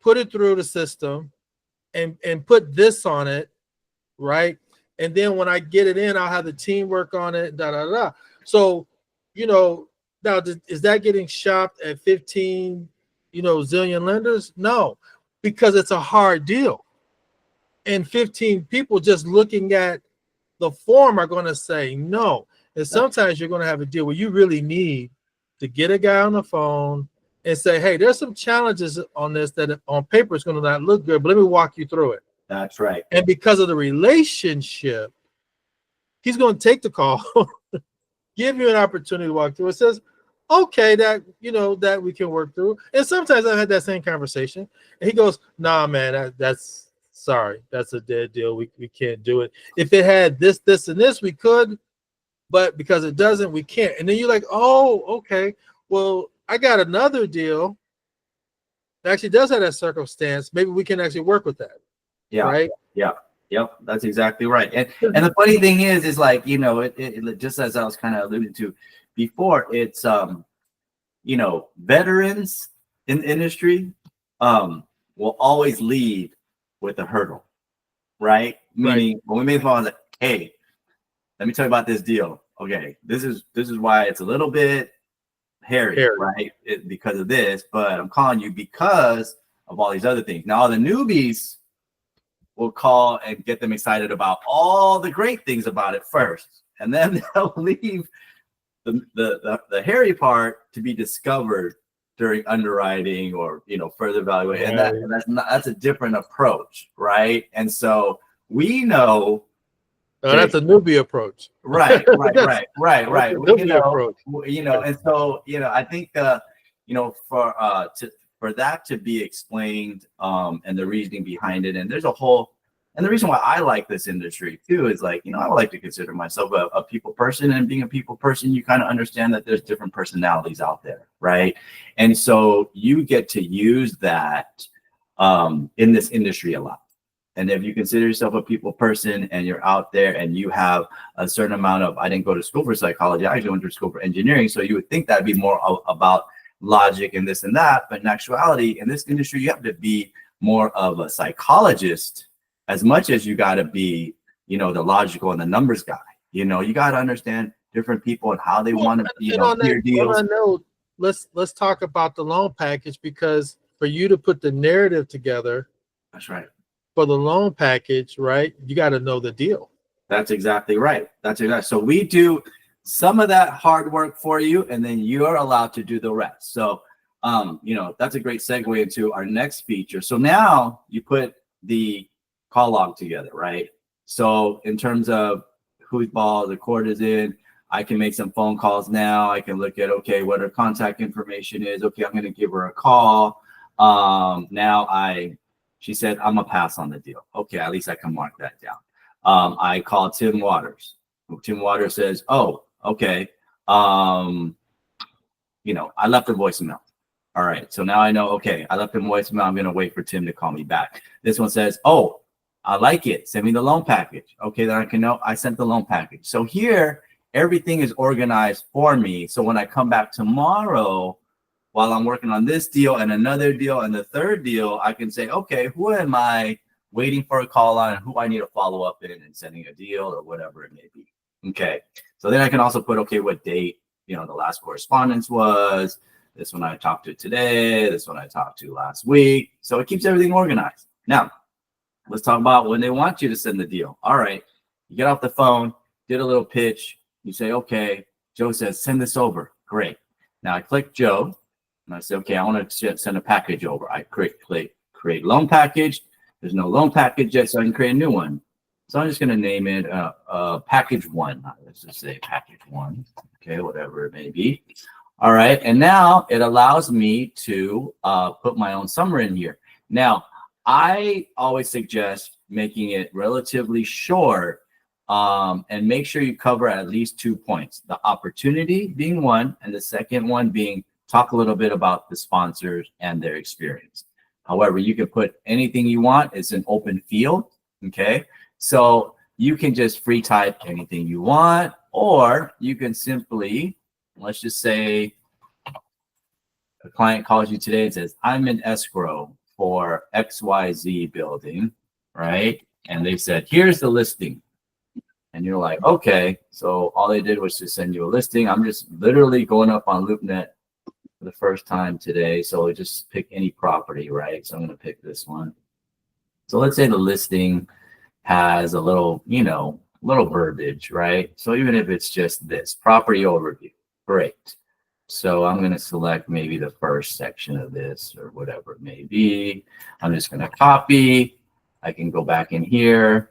put it through the system and put this on it, right? And then when I get it in, I'll have the team work on it, da, da, da. So, you know, now, is that getting shopped at 15, zillion lenders? No, because it's a hard deal. And 15 people just looking at the form are going to say no. And sometimes you're going to have a deal where you really need to get a guy on the phone and say, hey, there's some challenges on this that on paper is going to not look good, but let me walk you through it. That's right. And because of the relationship, he's going to take the call, give you an opportunity to walk through. It says, okay, that we can work through. And sometimes I've had that same conversation, and he goes, nah, man, that's sorry, that's a dead deal. We can't do it. If it had this, and this, we could, but because it doesn't, we can't. And then you're like, oh, okay, well, I got another deal that actually does have that circumstance. Maybe we can actually work with that. Yeah. Right. Yeah. Yep. That's exactly right. And the funny thing is like, it just as I was kind of alluding to before, it's, veterans in the industry will always lead with a hurdle, right? Meaning when we make the phone, like, hey, let me tell you about this deal. Okay, this is why it's a little bit hairy. Right? Because of this, but I'm calling you because of all these other things. Now, all the newbies will call and get them excited about all the great things about it first, and then they'll leave the hairy part to be discovered during underwriting or further evaluation. And that's a different approach, right? And so we know that's a newbie approach. Right. Newbie approach. And so I think for that to be explained and the reasoning behind it, and there's a whole. And the reason why I like this industry too is like, I would like to consider myself a people person, and being a people person, you kind of understand that there's different personalities out there, right? And so you get to use that in this industry a lot. And if you consider yourself a people person and you're out there and you have a certain amount of, I didn't go to school for psychology, I actually went to school for engineering. So you would think that'd be more about logic and this and that. But in actuality, in this industry, you have to be more of a psychologist as much as you got to be, the logical and the numbers guy. You got to understand different people and how they want to, hear deals. On that note, let's talk about the loan package, because for you to put the narrative together, that's right. For the loan package, right, you got to know the deal. That's exactly right. So we do some of that hard work for you, and then you're allowed to do the rest. So, that's a great segue into our next feature. So now you put the call log together, right? So in terms of whose ball the court is in, I can make some phone calls now. I can look at, okay, what her contact information is. Okay, I'm going to give her a call. She said, I'm gonna pass on the deal. Okay, at least I can mark that down. I call Tim Waters. Tim Waters says, oh, okay. I left a voicemail. All right, so now I know, okay, I left a voicemail. I'm gonna wait for Tim to call me back. This one says, oh, I like it. Send me the loan package. Okay, then I can know I sent the loan package. So here, everything is organized for me. So when I come back tomorrow, while I'm working on this deal and another deal and the third deal, I can say, okay, who am I waiting for a call on and who I need to follow up in and sending a deal or whatever it may be. Okay. So then I can also put, okay, what date, the last correspondence was. This one I talked to today. This one I talked to last week. So it keeps everything organized. Now, let's talk about when they want you to send the deal. All right. You get off the phone, did a little pitch. You say, okay, Joe says, send this over. Great. Now I click Joe. And I say, okay, I want to send a package over. I create loan package. There's no loan package yet, so I can create a new one. So I'm just going to name it package 1. Let's just say package 1. Okay, whatever it may be. All right, and now it allows me to put my own summary in here. Now, I always suggest making it relatively short, and make sure you cover at least 2 points. The opportunity being one, and the second one being talk a little bit about the sponsors and their experience. However, you can put anything you want. It's an open field, okay? So you can just free type anything you want, or you can simply, let's just say a client calls you today and says, I'm in escrow for XYZ building, right? And they said, here's the listing. And you're like, okay, so all they did was just send you a listing. I'm just literally going up on LoopNet for the first time today. So just pick any property, right? So I'm going to pick this one. So let's say the listing has a little, little verbiage, right? So even if it's just this property overview, great. So I'm going to select maybe the first section of this or whatever it may be. I'm just going to copy. I can go back in here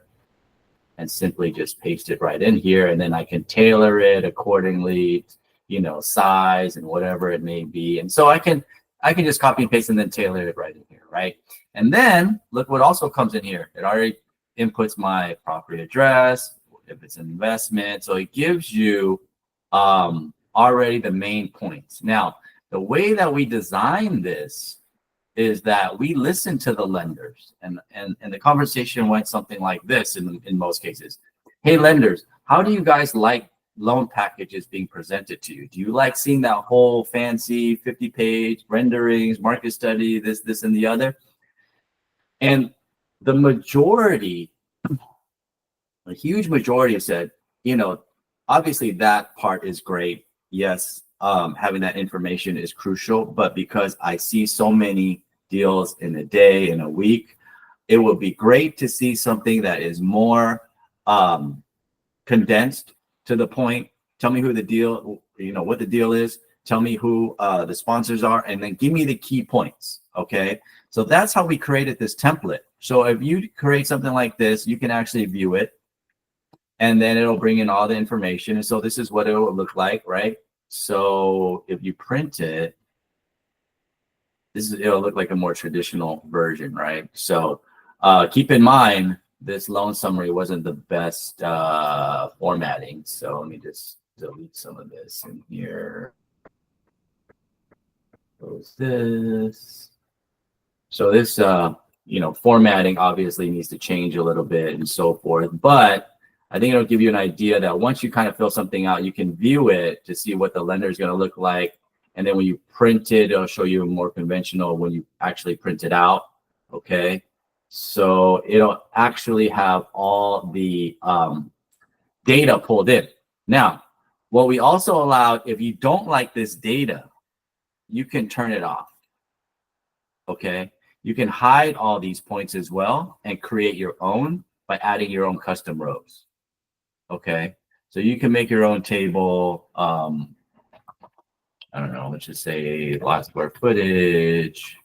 and simply just paste it right in here. And then I can tailor it accordingly, size and whatever it may be. And so I can just copy and paste and then tailor it right in here, right? And then look what also comes in here. It already inputs my property address, if it's an investment. So it gives you already the main points. Now, the way that we design this is that we listen to the lenders, and the conversation went something like this in most cases. Hey, lenders, how do you guys like loan packages being presented to you? Do you like seeing that whole fancy 50-page renderings, market study, this, and the other? And the majority, a huge majority said, obviously that part is great. Yes, having that information is crucial, but because I see so many deals in a day, in a week, it would be great to see something that is more condensed to the point. Tell me who the deal, what the deal is. Tell me who the sponsors are, and then give me the key points. Okay, so that's how we created this template. So if you create something like this, you can actually view it, and then it'll bring in all the information. And so this is what it will look like, right? So if you print it, it'll look like a more traditional version, right? So keep in mind, this loan summary wasn't the best formatting. So let me just delete some of this in here. Close this. So this, formatting obviously needs to change a little bit and so forth. But I think it'll give you an idea that once you kind of fill something out, you can view it to see what the lender is going to look like. And then when you print it, it'll show you more conventional when you actually print it out. Okay. So it'll actually have all the data pulled in. Now, what we also allowed, if you don't like this data, you can turn it off. Okay. You can hide all these points as well and create your own by adding your own custom rows. Okay. So you can make your own table. I don't know, let's just say lot square footage.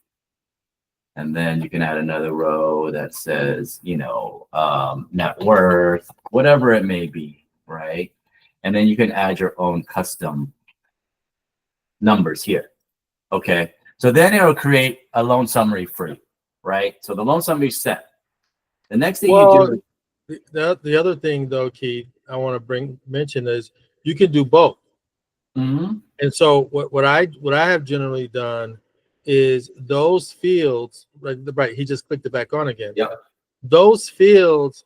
And then you can add another row that says, net worth, whatever it may be, right? And then you can add your own custom numbers here. Okay. So then it'll create a loan summary for you, right? So the loan summary is set. The next thing you do. The other thing though, Keith, I want to mention is you can do both. Mm-hmm. And so what I have generally done is those fields, right, he just clicked it back on again. Yep. Those fields,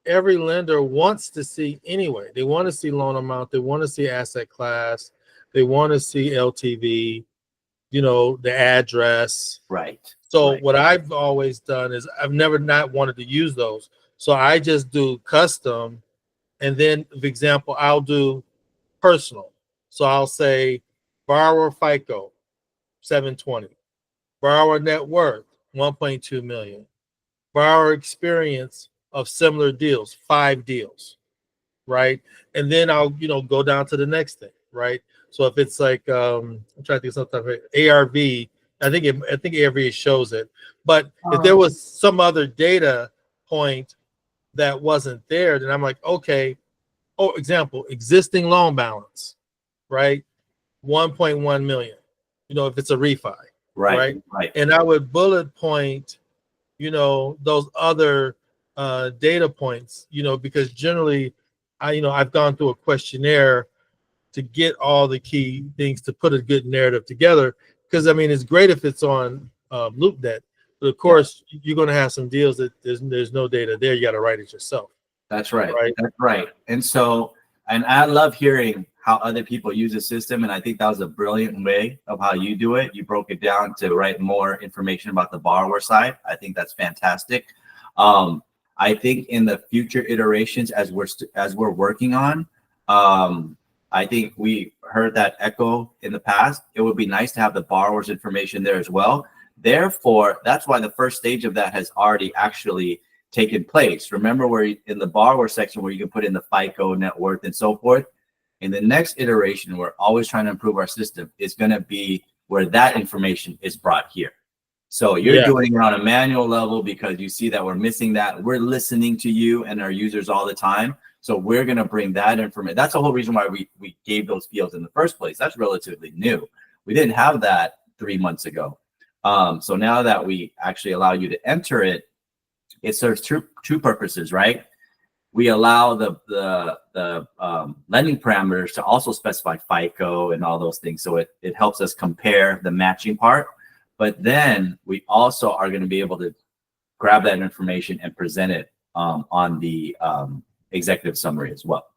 every lender wants to see anyway. They want to see loan amount, they want to see asset class, they want to see LTV, the address. Right. So right. What I've always done is I've never not wanted to use those. So I just do custom, and then, for example, I'll do personal. So I'll say borrower FICO 720, borrower net worth 1.2 million, borrower experience of similar deals, 5 deals, right? And then I'll go down to the next thing, right? So if it's like I'm trying to think of something like ARV, I think ARV shows it. But if there was some other data point that wasn't there, then I'm like, okay. Oh, example, existing loan balance, right? 1.1 million. If it's a refi, Right. right? Right. And I would bullet point, those other data points, because generally I've gone through a questionnaire to get all the key things to put a good narrative together. Because I mean, it's great if it's on LoopNet, but of course you're going to have some deals that there's no data there. You got to write it yourself. That's right. Right. That's right. And so, and I love hearing how other people use the system. And I think that was a brilliant way of how you do it. You broke it down to write more information about the borrower side. I think that's fantastic. I think in the future iterations, as we're working on, I think we heard that echo in the past. It would be nice to have the borrower's information there as well. Therefore, that's why the first stage of that has already actually taken place. Remember where in the borrower section where you can put in the FICO, net worth, and so forth. In the next iteration, we're always trying to improve our system. It's going to be where that information is brought here. So you're doing it on a manual level because you see that we're missing that. We're listening to you and our users all the time. So we're going to bring that information. That's the whole reason why we gave those fields in the first place. That's relatively new. We didn't have that 3 months ago. So now that we actually allow you to enter it, it serves two purposes, right? We allow the lending parameters to also specify FICO and all those things. So it helps us compare the matching part. But then we also are going to be able to grab that information and present it on the executive summary as well.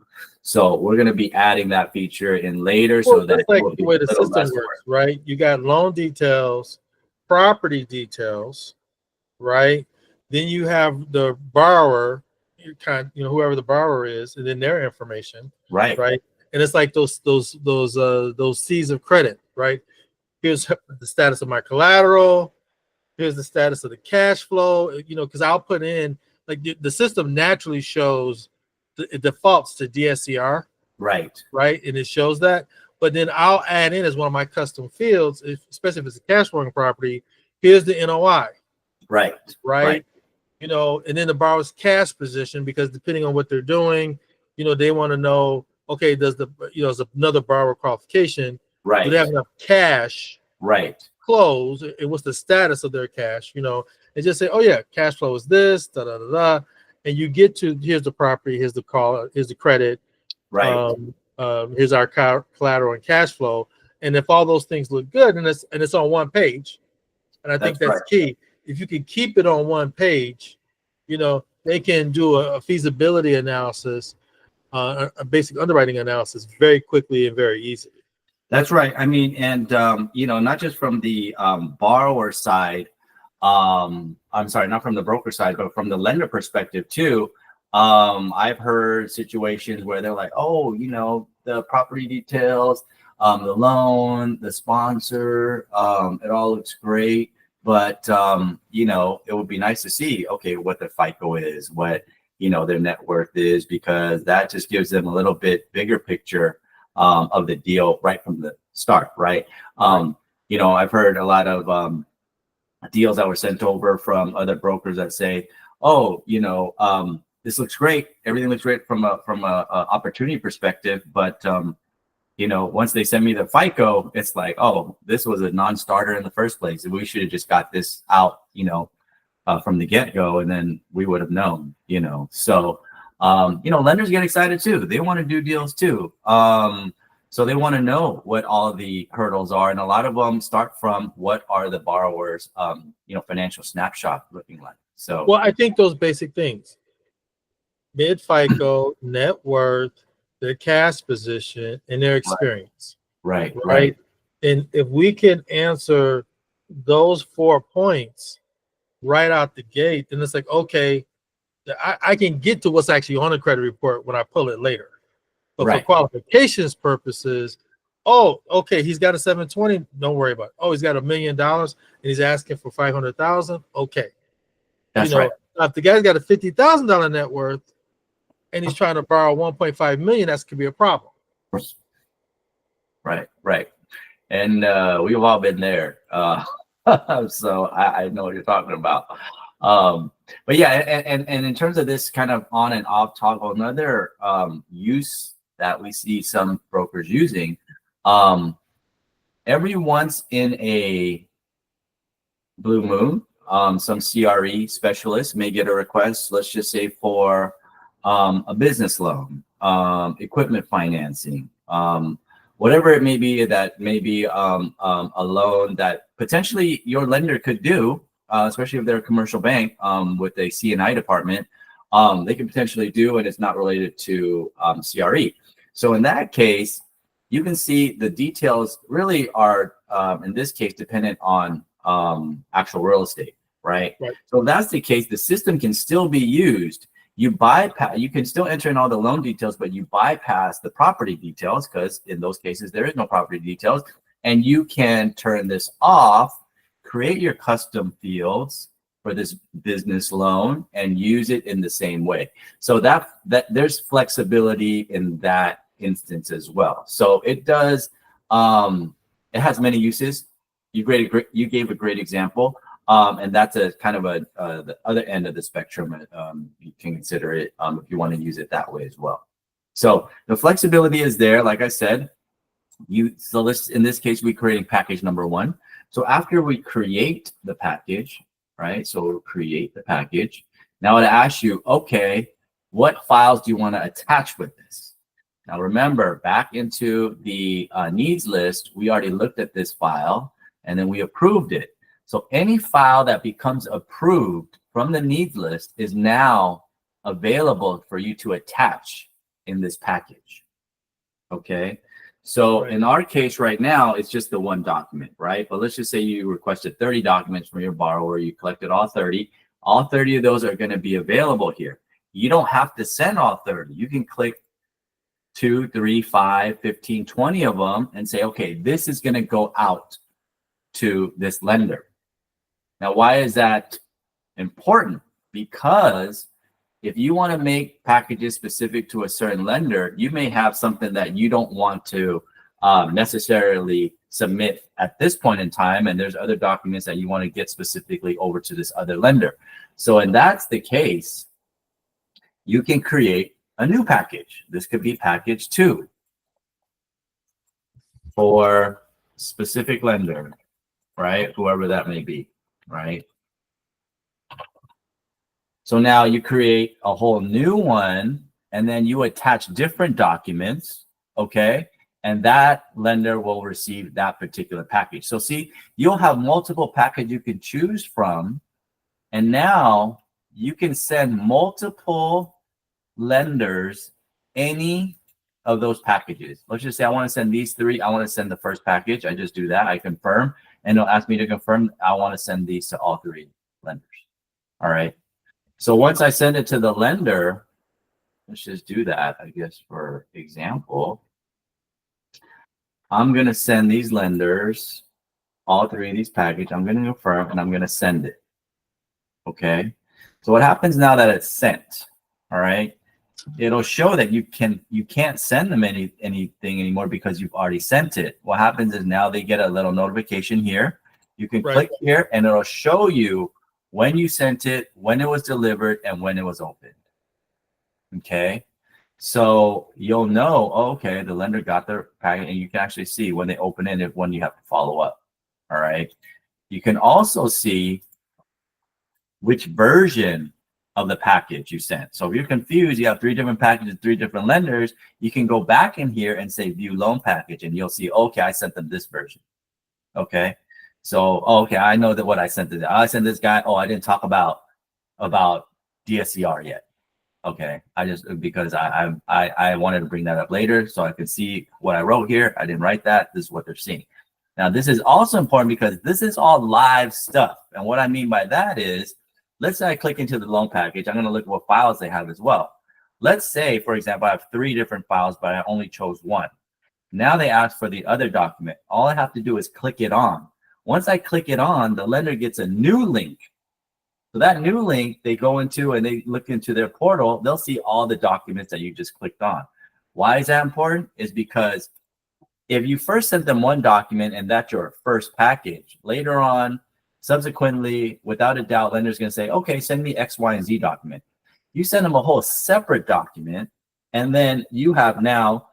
So we're going to be adding that feature in later. Well, so that like the way the system works, right? You got loan details, property details, right? Then you have the borrower, whoever the borrower is, and then their information, right? And it's like those C's of credit, right? Here's the status of my collateral. Here's the status of the cash flow. Because I'll put in like the system naturally shows it defaults to DSCR, right, and it shows that. But then I'll add in as one of my custom fields, especially if it's a cash flowing property. Here's the NOI, right. And then the borrower's cash position, because depending on what they're doing, they want to know, okay, does is another borrower qualification, do they have enough cash, close, and what's the status of their cash, and just say, oh yeah, cash flow is this, da da da da, and you get to here's the property, here's the call, here's the credit, here's our collateral and cash flow, and if all those things look good, and it's on one page, and I think that's key. If you can keep it on one page, they can do a feasibility analysis, a basic underwriting analysis very quickly and very easily. That's right. I mean, and not just from the borrower side, I'm sorry, not from the broker side, but from the lender perspective too. I've heard situations where they're like, oh, the property details, the loan, the sponsor, it all looks great. But, it would be nice to see, okay, what their FICO is, what, their net worth is, because that just gives them a little bit bigger picture of the deal right from the start, right? I've heard a lot of deals that were sent over from other brokers that say, oh, this looks great. Everything looks great from a opportunity perspective. But, once they send me the FICO, it's like, oh, this was a non-starter in the first place. We should have just got this out, from the get-go, and then we would have known, So, lenders get excited too. They want to do deals too. So they want to know what all the hurdles are. And a lot of them start from what are the borrowers, financial snapshot looking like. So, well, I think those basic things, mid FICO, net worth, their cash position, and their experience. Right. And if we can answer those 4 points right out the gate, then it's like, okay, I can get to what's actually on the credit report when I pull it later. But for qualifications purposes, oh, okay, he's got a 720, don't worry about it. Oh, he's got $1 million and he's asking for 500,000. Okay. That's right. Now, if the guy's got a $50,000 net worth and he's trying to borrow 1.5 million, that could be a problem. Right. And we've all been there. So I know what you're talking about. But yeah, and in terms of this kind of on and off toggle, another use that we see some brokers using, every once in a blue moon, some CRE specialists may get a request, let's just say for a business loan, equipment financing, whatever it may be, that may be a loan that potentially your lender could do, especially if they're a commercial bank with a C&I department, they could potentially do, and it's not related to CRE. So in that case, you can see the details really are, in this case, dependent on actual real estate, right? So if that's the case, the system can still be used. You bypass, you can still enter in all the loan details, but you bypass the property details because in those cases, there is no property details. And you can turn this off, create your custom fields for this business loan and use it in the same way. So that there's flexibility in that instance as well. So it does, it has many uses. You gave a great example. And that's a kind of the other end of the spectrum. You can consider it if you want to use it that way as well. So the flexibility is there. Like I said, so let's, in this case, we're creating package number 1. So after we create the package, right? So we'll create the package. Now it asks you, okay, what files do you want to attach with this? Now remember, back into the needs list, we already looked at this file and then we approved it. So any file that becomes approved from the needs list is now available for you to attach in this package. Okay. So in our case right now, it's just the one document, right? But let's just say you requested 30 documents from your borrower. You collected all 30. All 30 of those are going to be available here. You don't have to send all 30. You can click 2, 3, 5, 15, 20 of them and say, okay, this is going to go out to this lender. Now, why is that important? Because if you want to make packages specific to a certain lender, you may have something that you don't want to necessarily submit at this point in time, and there's other documents that you want to get specifically over to this other lender. So, and that's the case, you can create a new package. This could be package 2 for specific lender, right? Whoever that may be, right? So now you create a whole new one and then you attach different documents, okay? And that lender will receive that particular package. So see, you'll have multiple packages you can choose from. And now you can send multiple lenders any of those packages. Let's just say I want to send these 3. I want to send the first package. I just do that. I confirm. And it'll ask me to confirm. I want to send these to all 3 lenders. All right. So once I send it to the lender, let's just do that, I guess, for example. I'm going to send these lenders, all 3 of these packages. I'm going to confirm and I'm going to send it. Okay. So what happens now that it's sent, all right, it'll show that you can't send them anything anymore because you've already sent it. What happens is now they get a little notification here. You can click here and it'll show you when you sent it, when it was delivered, and when it was opened. Okay. So you'll know, oh, okay, the lender got their packet, and you can actually see when they open it and when you have to follow up. All right. You can also see which version of the package you sent. So if you're confused, you have 3 different packages, 3 different lenders, you can go back in here and say view loan package, and you'll see, okay, I sent them this version. Okay. So, okay, I know that what I sent to I sent this guy. Oh, I didn't talk about DSCR yet. Okay, I just, because I wanted to bring that up later so I could see what I wrote here. I didn't write that. This is what they're seeing. Now, this is also important because this is all live stuff. And what I mean by that is, let's say I click into the loan package. I'm going to look at what files they have as well. Let's say, for example, I have 3 different files, but I only chose 1. Now they ask for the other document. All I have to do is click it on. Once I click it on, the lender gets a new link. So that new link, they go into and they look into their portal, they'll see all the documents that you just clicked on. Why is that important? Is because if you first sent them one document and that's your first package, later on, subsequently, without a doubt, lender's going to say, okay, send me X, Y, and Z document. You send them a whole separate document, and then you have now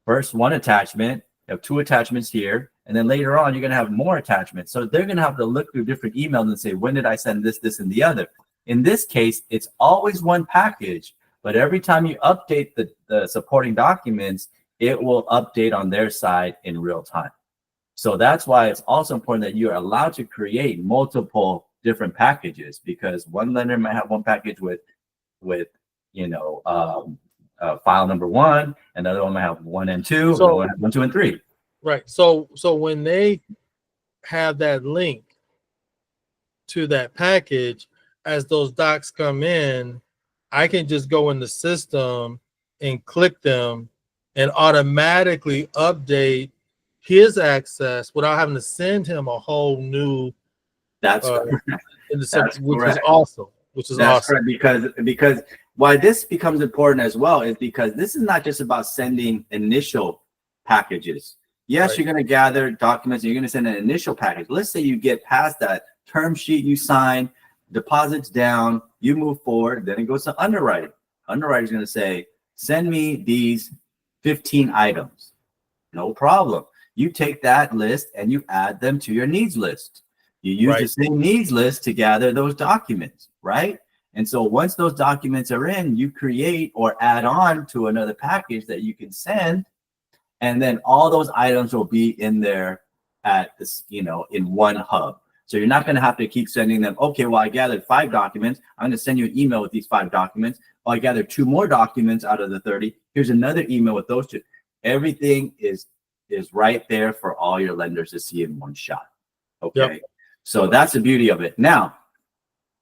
first one attachment, you have two attachments here, and then later on, you're going to have more attachments. So they're going to have to look through different emails and say, when did I send this, this, and the other? In this case, it's always one package, but every time you update the supporting documents, it will update on their side in real time. So that's why it's also important that you're allowed to create multiple different packages, because one lender might have one package with file number 1, another one might have 1 and 2, So- another one have 1, 2, and 3. Right. So when they have that link to that package, as those docs come in, I can just go in the system and click them and automatically update his access without having to send him a whole new That's which correct. is awesome. Which is That's awesome. correct, because why this becomes important as well is because this is not just about sending initial packages. Yes, Right. you're going to gather documents, and you're going to send an initial package. Let's say you get past that term sheet, you sign, deposits down, you move forward, then it goes to underwriting. Underwriting is going to say, send me these 15 items. No problem. You take that list and you add them to your needs list. You use Right. the same needs list to gather those documents, right? And so once those documents are in, you create or add on to another package that you can send. And then all those items will be in there at this, in one hub. So you're not going to have to keep sending them. Okay, well, I gathered 5 documents. I'm going to send you an email with these 5 documents. Oh, I gathered 2 more documents out of the 30. Here's another email with those 2. Everything is right there for all your lenders to see in one shot. Okay. Yep. So that's the beauty of it. Now,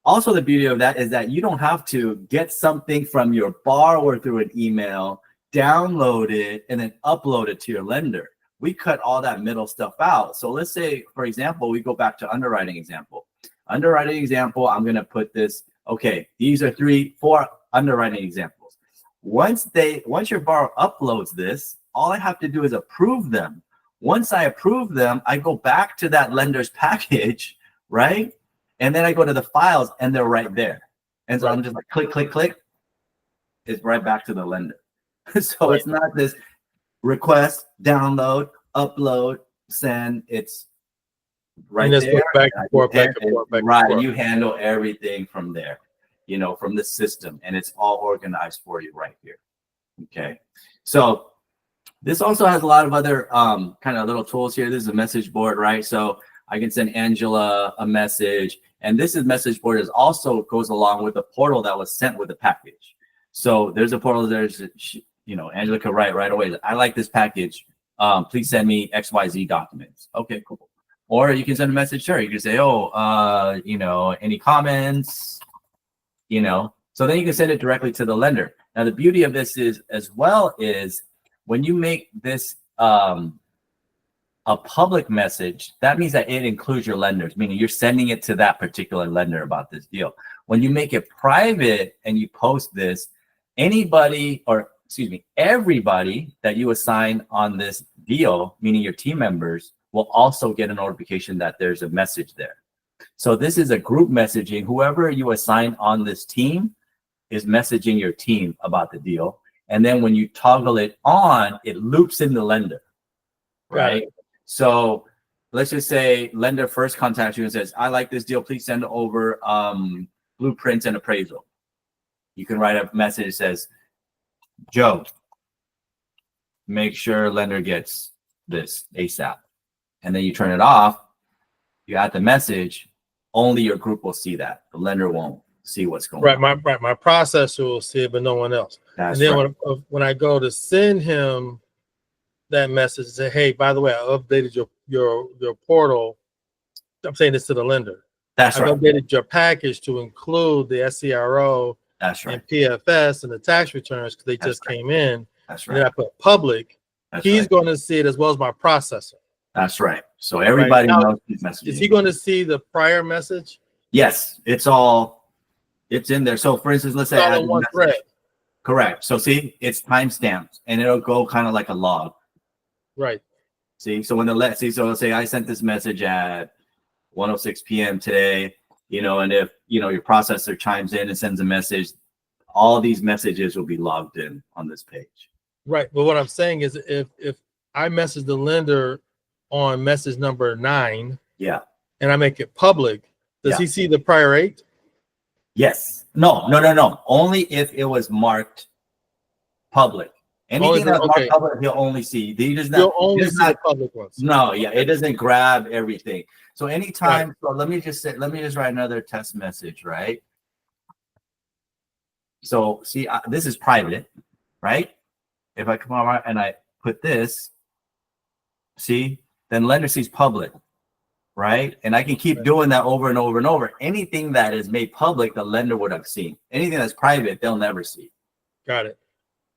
also the beauty of that is that you don't have to get something from your borrower through an email, download it, and then upload it to your lender. We cut all that middle stuff out. So let's say, for example, we go back to underwriting example. Underwriting example, I'm going to put this, okay, these are 4 underwriting examples. Once your borrower uploads this, all I have to do is approve them. Once I approve them, I go back to that lender's package, right? And then I go to the files and they're right there. And so I'm just like, click, click, click. It's right back to the lender. So it's not this request, download, upload, send. It's right And just there. go back and forth, back and forth, back and Right. forth. You handle everything from there, from the system, and it's all organized for you right here. Okay. So this also has a lot of other kind of little tools here. This is a message board, right? So I can send Angela a message, and this is message board is also goes along with the portal that was sent with the package. So there's a portal. There's Angela could write right away. I like this package. Please send me XYZ documents. Okay, cool. Or you can send a message. Sure, you can say, any comments? So then you can send it directly to the lender. Now the beauty of this is when you make this a public message, that means that it includes your lenders, meaning you're sending it to that particular lender about this deal. When you make it private and you post this, everybody that you assign on this deal, meaning your team members, will also get a notification that there's a message there. So this is a group messaging. Whoever you assign on this team is messaging your team about the deal. And then when you toggle it on, it loops in the lender, right? So let's just say lender first contacts you and says, I like this deal. Please send over blueprints and appraisal. You can write a message that says, Joe, make sure lender gets this ASAP. And then you turn it off. You add the message. Only your group will see that. The lender won't see what's going on. My processor will see it, but no one else. That's and then right. when I go to send him that message, say, hey, by the way, I updated your portal. I'm saying this to the lender. That's I've right. updated your package to include the SCRO That's right. and PFS and the tax returns because they That's just right. came in. That's And then right. I put public. That's He's right. going to see it as well as my processor. That's right. So everybody Now, knows these messages. Is he going to see the prior message? Yes, it's in there. So for instance, let's say It's all I in add one message. thread. Correct. So see, it's timestamped and it'll go kind of like a log. Right. See, so when so let's say I sent this message at 1:06 p.m. today, and if, your processor chimes in and sends a message, all these messages will be logged in on this page. Right. But what I'm saying is if I message the lender on message number 9, Yeah. and I make it public, does he see the prior 8? Yes. No. Only if it was marked public. Anything that's marked public, he'll only see. He'll only see the public ones. No, yeah, it doesn't grab everything. So anytime, so let me just write another test message, right? So see, this is private, right? If I come over and I put this, see, then lender sees public, right? And I can keep doing that over and over and over. Anything that is made public, the lender would have seen. Anything that's private, they'll never see. Got it.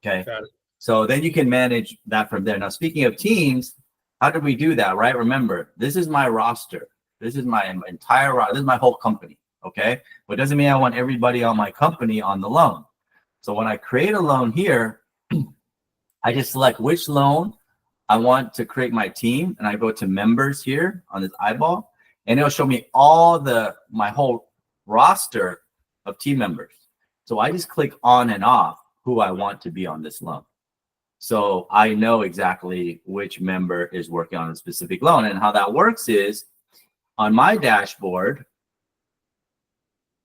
Okay. Got it. So then you can manage that from there. Now, speaking of teams, how do we do that, right? Remember, this is my roster. This is my entire roster. This is my whole company, okay? But it doesn't mean I want everybody on my company on the loan. So when I create a loan here, I just select which loan I want to create my team, and I go to members here on this eyeball, and it'll show me my whole roster of team members. So I just click on and off who I want to be on this loan. So I know exactly which member is working on a specific loan. And how that works is on my dashboard,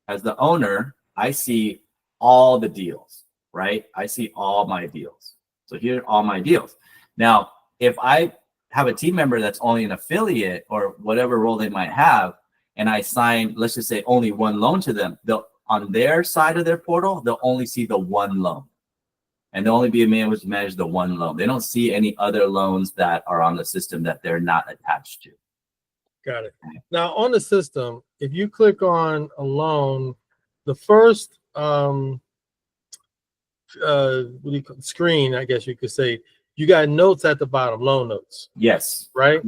as the owner, I see all the deals, right? I see all my deals. So here are all my deals. Now, if I have a team member that's only an affiliate or whatever role they might have, and I sign, let's just say, only one loan to them, on their side of their portal, they'll only see the one loan. And they'll only be able to manage the one loan. They don't see any other loans that are on the system that they're not attached to. Got it. Now on the system, if you click on a loan, the first screen, I guess you could say, you got notes at the bottom, loan notes. Yes. Right?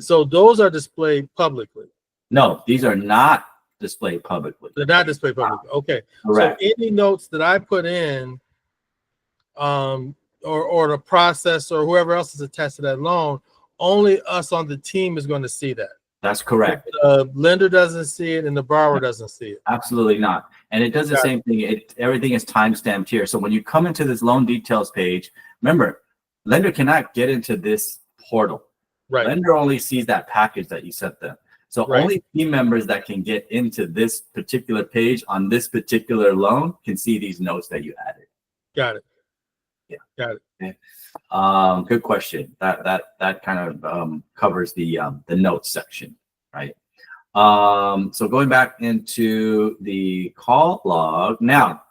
So those are displayed publicly. No, these are not displayed publicly. They're not displayed publicly. Okay. Correct. So any notes that I put in, or the process or whoever else is attached to that loan, only us on the team is going to see that. That's correct. The lender doesn't see it and the borrower doesn't see it. Absolutely not. And it does the same thing. Everything is timestamped here. So when you come into this loan details page, remember, lender cannot get into this portal. Right. Lender only sees that package that you sent them. So only team members that can get into this particular page on this particular loan can see these notes that you added. Got it. Yeah. Got it. Okay. Good question. That kind of covers the notes section, right? So going back into the call log now,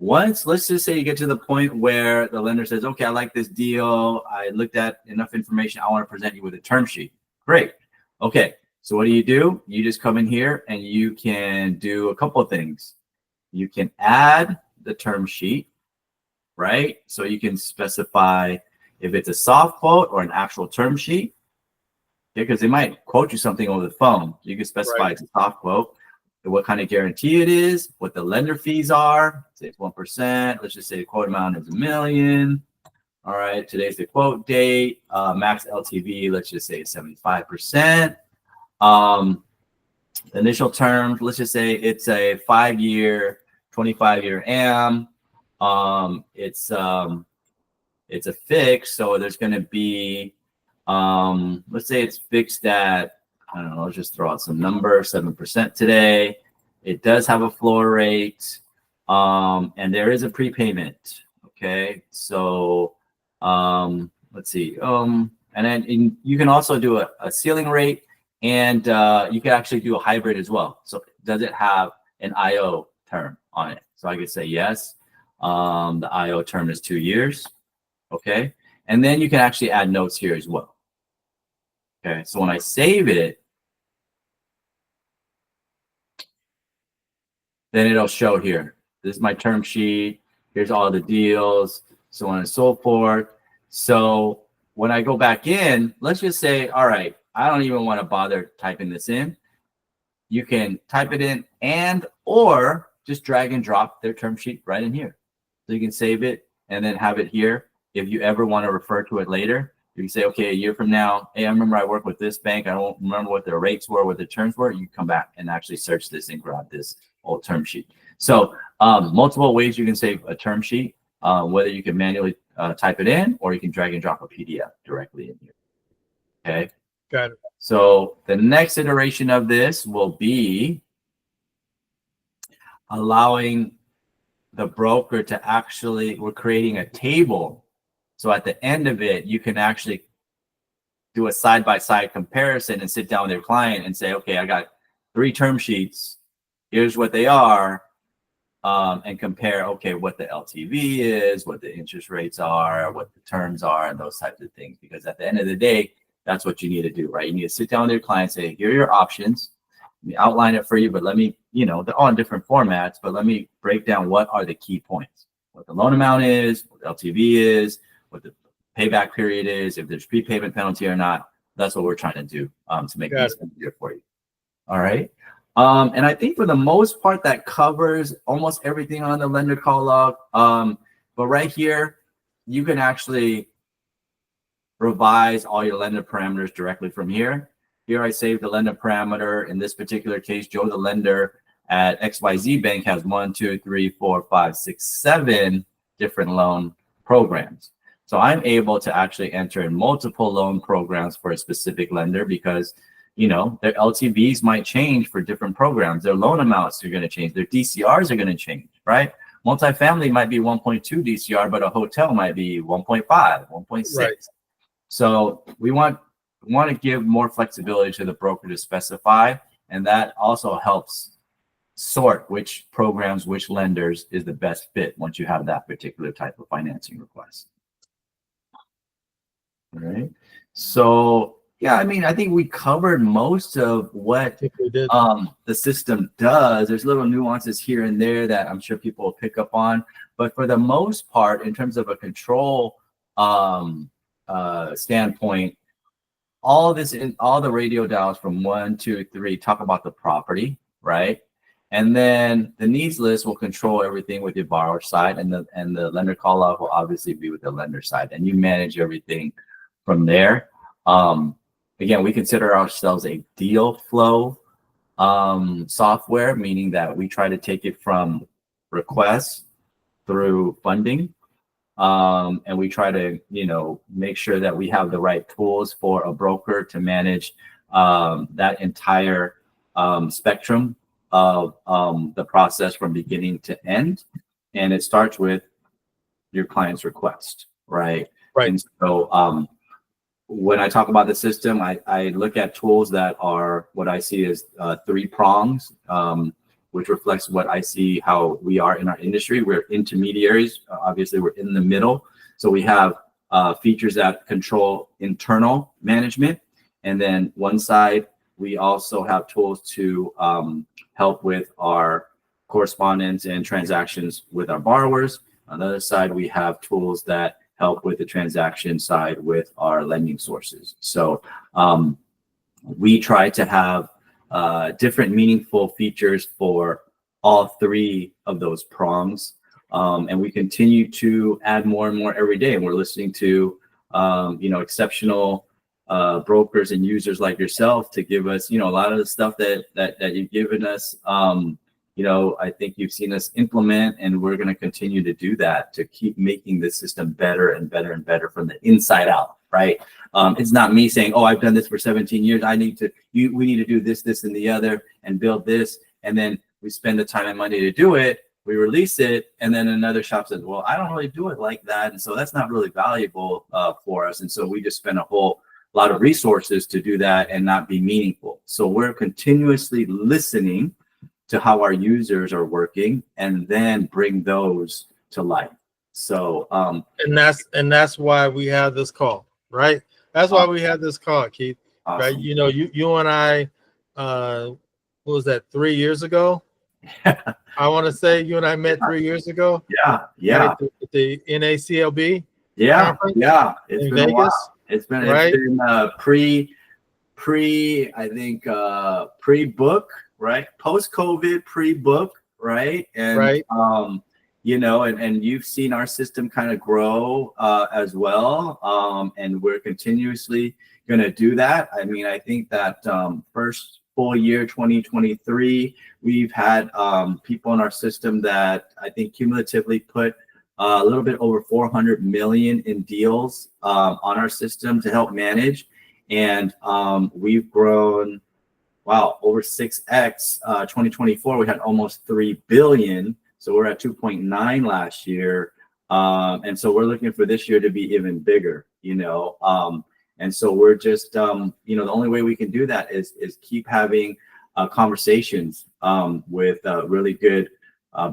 let's just say you get to the point where the lender says, okay, I like this deal. I looked at enough information. I want to present you with a term sheet. Great. Okay. So what do? You just come in here and you can do a couple of things. You can add the term sheet, right? So you can specify if it's a soft quote or an actual term sheet, because they might quote you something over the phone. You can specify it's a soft quote, what kind of guarantee it is, what the lender fees are. Say it's 1%. Let's just say the quote amount is $1 million. All right, today's the quote date. Max LTV, let's just say it's 75%. Initial terms, let's just say it's a 5-year, 25-year AM. It's a fix, so there's going to be, let's say it's fixed at, I don't know, let's just throw out some number, 7% today. It does have a floor rate, and there is a prepayment. Okay, so let's see, and then you can also do a ceiling rate, and you can actually do a hybrid as well. So does it have an IO term on it? So I could say yes. The IO term is 2 years. Okay. And then you can actually add notes here as well. Okay. So when I save it, then it'll show here. This is my term sheet. Here's all the deals, so on and so forth. So when I go back in, let's just say, all right, I don't even want to bother typing this in. You can type it in or just drag and drop their term sheet right in here. So you can save it and then have it here. If you ever want to refer to it later, You can say, okay, a year from now, hey, I remember I worked with this bank. I don't remember what their rates were, what the terms were. You come back and actually search this and grab this old term sheet. So multiple ways you can save a term sheet, whether you can manually type it in or you can drag and drop a PDF directly in here. Okay. Got it. So the next iteration of this will be allowing the broker to actually, we're creating a table. So at the end of it, you can actually do a side-by-side comparison and sit down with your client and say, okay, I got 3 term sheets. Here's what they are. And compare, okay, what the LTV is, what the interest rates are, what the terms are, and those types of things. Because at the end of the day, that's what you need to do, right? You need to sit down with your client, say, here are your options. Let me outline it for you, but let me, they're all in different formats, but let me break down what are the key points. What the loan amount is, what the LTV is, what the payback period is, if there's prepayment penalty or not. That's what we're trying to do to make this easier for you. All right. And I think for the most part, that covers almost everything on the lender call log. But right here, you can actually revise all your lender parameters directly from here. Here I save the lender parameter. In this particular case, Joe, the lender at XYZ Bank, has 1, 2, 3, 4, 5, 6, 7 different loan programs. So I'm able to actually enter in multiple loan programs for a specific lender because their LTVs might change for different programs. Their loan amounts are going to change. Their DCRs are going to change, right? Multifamily might be 1.2 DCR, but a hotel might be 1.5, 1.6. Right. So we want to give more flexibility to the broker to specify, and that also helps sort which programs, which lenders is the best fit once you have that particular type of financing request. All right. So yeah, I think we covered most of what the system does. There's little nuances here and there that I'm sure people will pick up on, but for the most part, in terms of a control standpoint, all the radio dials from 1, 2, 3 talk about the property, right? And then the needs list will control everything with your borrower side, and the lender call log will obviously be with the lender side, and you manage everything from there. Again, we consider ourselves a deal flow software, meaning that we try to take it from requests through funding. And we try to, make sure that we have the right tools for a broker to manage that entire spectrum of the process from beginning to end. And it starts with your client's request, right? Right. And so when I talk about the system, I look at tools that are what I see as 3 prongs, which reflects what I see how we are in our industry. We're intermediaries. Obviously, we're in the middle. So we have features that control internal management. And then one side, we also have tools to help with our correspondence and transactions with our borrowers. On the other side, we have tools that help with the transaction side with our lending sources. So we try to have different meaningful features for all 3 of those prongs. And we continue to add more and more every day. And we're listening to, exceptional brokers and users like yourself to give us, a lot of the stuff that you've given us. I think you've seen us implement, and we're going to continue to do that to keep making the system better and better and better from the inside out, right? It's not me saying, oh, I've done this for 17 years. We need to do this, this, and the other and build this. And then we spend the time and money to do it. We release it. And then another shop says, well, I don't really do it like that. And so that's not really valuable for us. And so we just spend a whole lot of resources to do that and not be meaningful. So we're continuously listening to how our users are working and then bring those to life. So and that's why we have this call, right? That's why we had this call, Keith. Awesome. Right? You and I, what was that, 3 years ago? I want to say you and I met 3 years ago. Yeah. At the NACLB. Yeah. Conference It's in been Vegas. a while. It's been pre-book, right? Post-COVID, pre-book, right? And and you've seen our system kind of grow as well. And we're continuously going to do that. I mean, I think that first full year 2023, we've had people in our system that I think cumulatively put a little bit over 400 million in deals on our system to help manage. And we've grown, wow, over 6x. 2024, we had almost 3 billion. So we're at 2.9 last year. And so we're looking for this year to be even bigger, and so we're just, the only way we can do that is keep having conversations with really good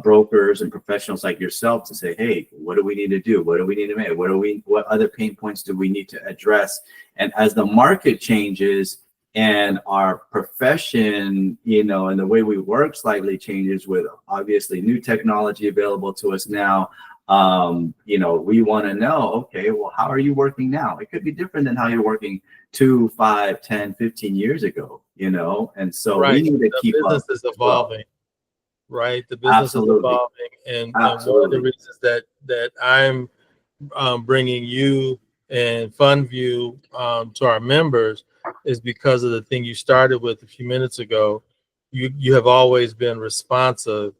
brokers and professionals like yourself to say, hey, what do we need to do? What do we need to make? What other pain points do we need to address? And as the market changes and our profession, and the way we work slightly changes with obviously new technology available to us now, we want to know, okay, well, how are you working now? It could be different than how you're working 2, 5, 10, 15 years ago, and so we need to keep up. The business is evolving, right? The business is evolving. And one of the reasons that I'm bringing you and Fundview to our members is because of the thing you started with a few minutes ago. You have always been responsive,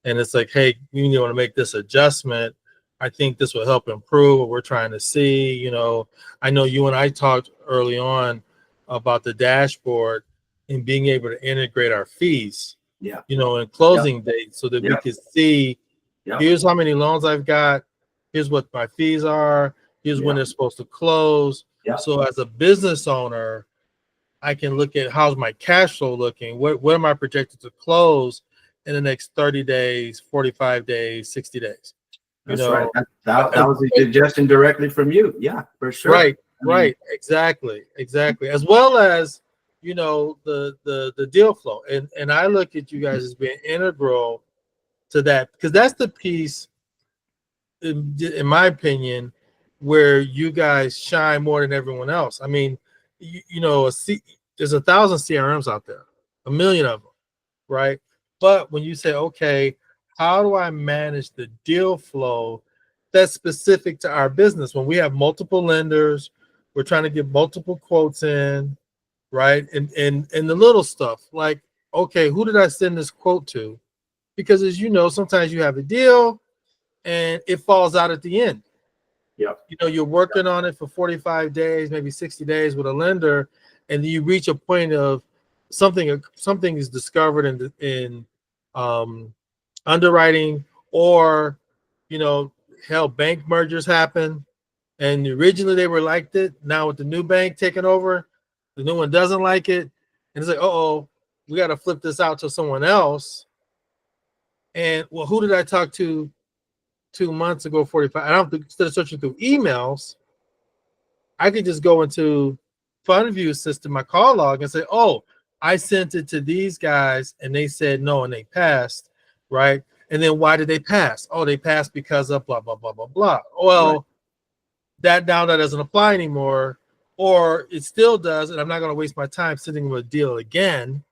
and it's like, hey, you want to make this adjustment. I think this will help improve what we're trying to see. I know you and I talked early on about the dashboard and being able to integrate our fees, and closing dates so that we could see, here's how many loans I've got, here's what my fees are, here's when they're supposed to close. So as a business owner, I can look at how's my cash flow looking, what am I projected to close in the next 30 days, 45 days, 60 days. That's right. That was a suggestion directly from you. Yeah, for sure. Right. Exactly. As well as, the deal flow. And I look at you guys as being integral to that, because that's the piece, in my opinion, where you guys shine more than everyone else. I mean, there's 1,000 CRMs out there, 1 million of them, right? But when you say, okay, how do I manage the deal flow that's specific to our business? When we have multiple lenders, we're trying to get multiple quotes in, right? And the little stuff like, okay, who did I send this quote to? Because as you know, sometimes you have a deal and it falls out at the end. You're working on it for 45 days, maybe 60 days with a lender, and you reach a point of something is discovered in underwriting, or bank mergers happen, and originally they were liked it. Now with the new bank taking over, the new one doesn't like it, and it's like, we got to flip this out to someone else. And well, who did I talk to 2 months ago? 45. I don't have to, instead of searching through emails, I could just go into Fundview system, my call log, and say, I sent it to these guys and they said no and they passed, right? And then why did they pass? They passed because of blah, blah, blah, blah, blah. Well, that doesn't apply anymore, or it still does, and I'm not going to waste my time sitting with a deal again.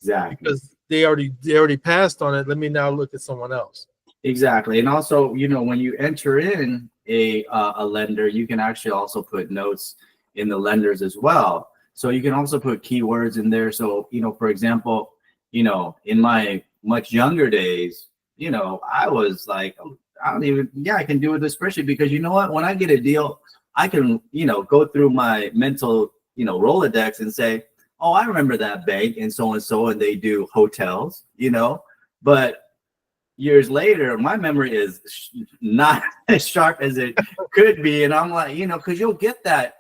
Exactly. Because they already passed on it. Let me now look at someone else. Exactly. And also, when you enter in a lender, you can actually also put notes in the lenders as well. So you can also put keywords in there. So, for example, in my much younger days, I was like, I can do it, especially because when I get a deal, I can, go through my mental, Rolodex and say, I remember that bank and so, and they do hotels, but years later, my memory is not as sharp as it could be. And I'm like, because you'll get that,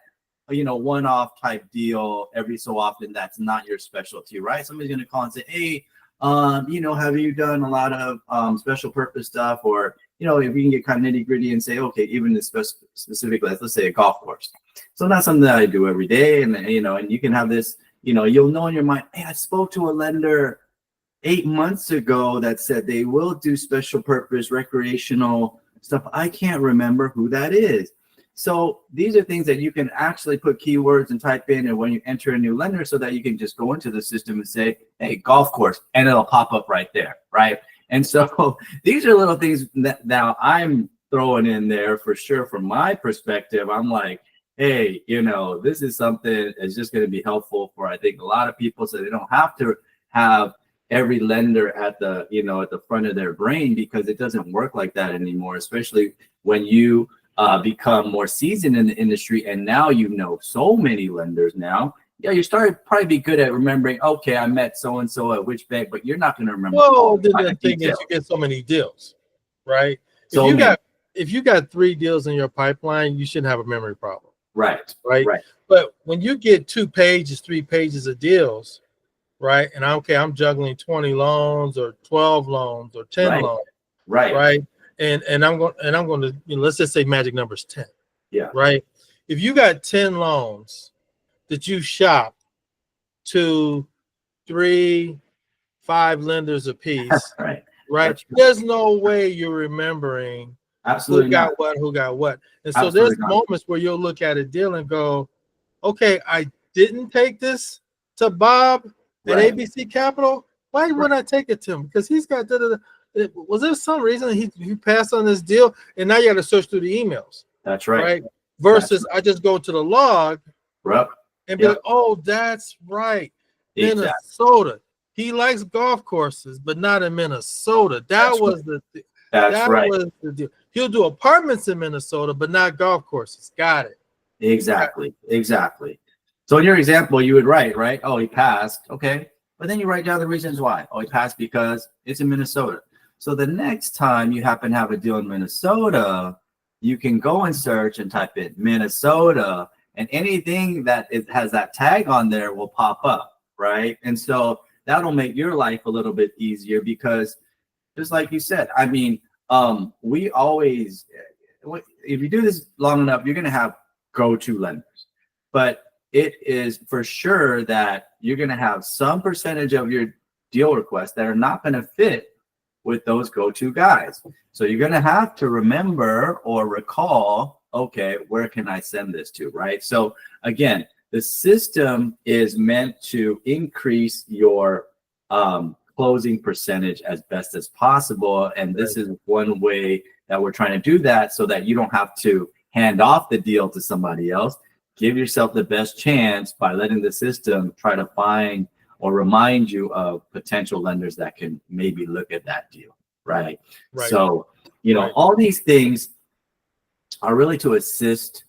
one-off type deal every so often that's not your specialty, right? Somebody's going to call and say, hey, have you done a lot of special purpose stuff? Or, if we can get kind of nitty gritty and say, okay, even specifically, let's say a golf course. So that's something that I do every day. And, and you can have this, you'll know in your mind, hey, I spoke to a lender 8 months ago that said they will do special purpose recreational stuff. I can't remember who that is. So these are things that you can actually put keywords and type in, and when you enter a new lender, so that you can just go into the system and say, hey, golf course, and it'll pop up right there, right? And so these are little things that now I'm throwing in there for sure. From my perspective, I'm like, hey, this is something that's just going to be helpful for, I think, a lot of people, so they don't have to have every lender at the, at the front of their brain, because it doesn't work like that anymore, especially when you become more seasoned in the industry, and now so many lenders now. Yeah, you started probably be good at remembering, okay, I met so-and-so at which bank, but you're not going to remember. Well, the thing is, you get so many deals, right? If you got 3 deals in your pipeline, you shouldn't have a memory problem. Right. But when you get 2 pages, 3 pages of deals, right? And I'm juggling 20 loans or 12 loans or 10 loans. Right. And I'm going to, let's just say magic number is 10. Yeah. Right. If you got 10 loans that you shop to 3, 5 lenders a piece, right? There's no way you're remembering absolutely who got what. And so there's moments where you'll look at a deal and go, okay, I didn't take this to Bob at ABC Capital. Why wouldn't I take it to him? Because he's got was there some reason he passed on this deal? And now you got to search through the emails. That's right. Versus I just go to the log and be like, oh, that's right. Exactly. Minnesota. He likes golf courses, but not in Minnesota. That was the deal. He'll do apartments in Minnesota, but not golf courses. Got it. Exactly. So in your example, you would write, right? Oh, he passed. Okay. But then you write down the reasons why. Oh, he passed because it's in Minnesota. So the next time you happen to have a deal in Minnesota, you can go and search and type in Minnesota, and anything that has that tag on there will pop up, right? And so that'll make your life a little bit easier, because just like you said, I mean, we always, if you do this long enough, you're going to have go-to lenders, but it is for sure that you're going to have some percentage of your deal requests that are not going to fit with those go-to guys. So you're going to have to remember or recall, okay, where can I send this to, right? So again, the system is meant to increase your closing percentage as best as possible. And this is one way that we're trying to do that, so that you don't have to hand off the deal to somebody else. Give yourself the best chance by letting the system try to find or remind you of potential lenders that can maybe look at that deal, right? So, all these things are really to assist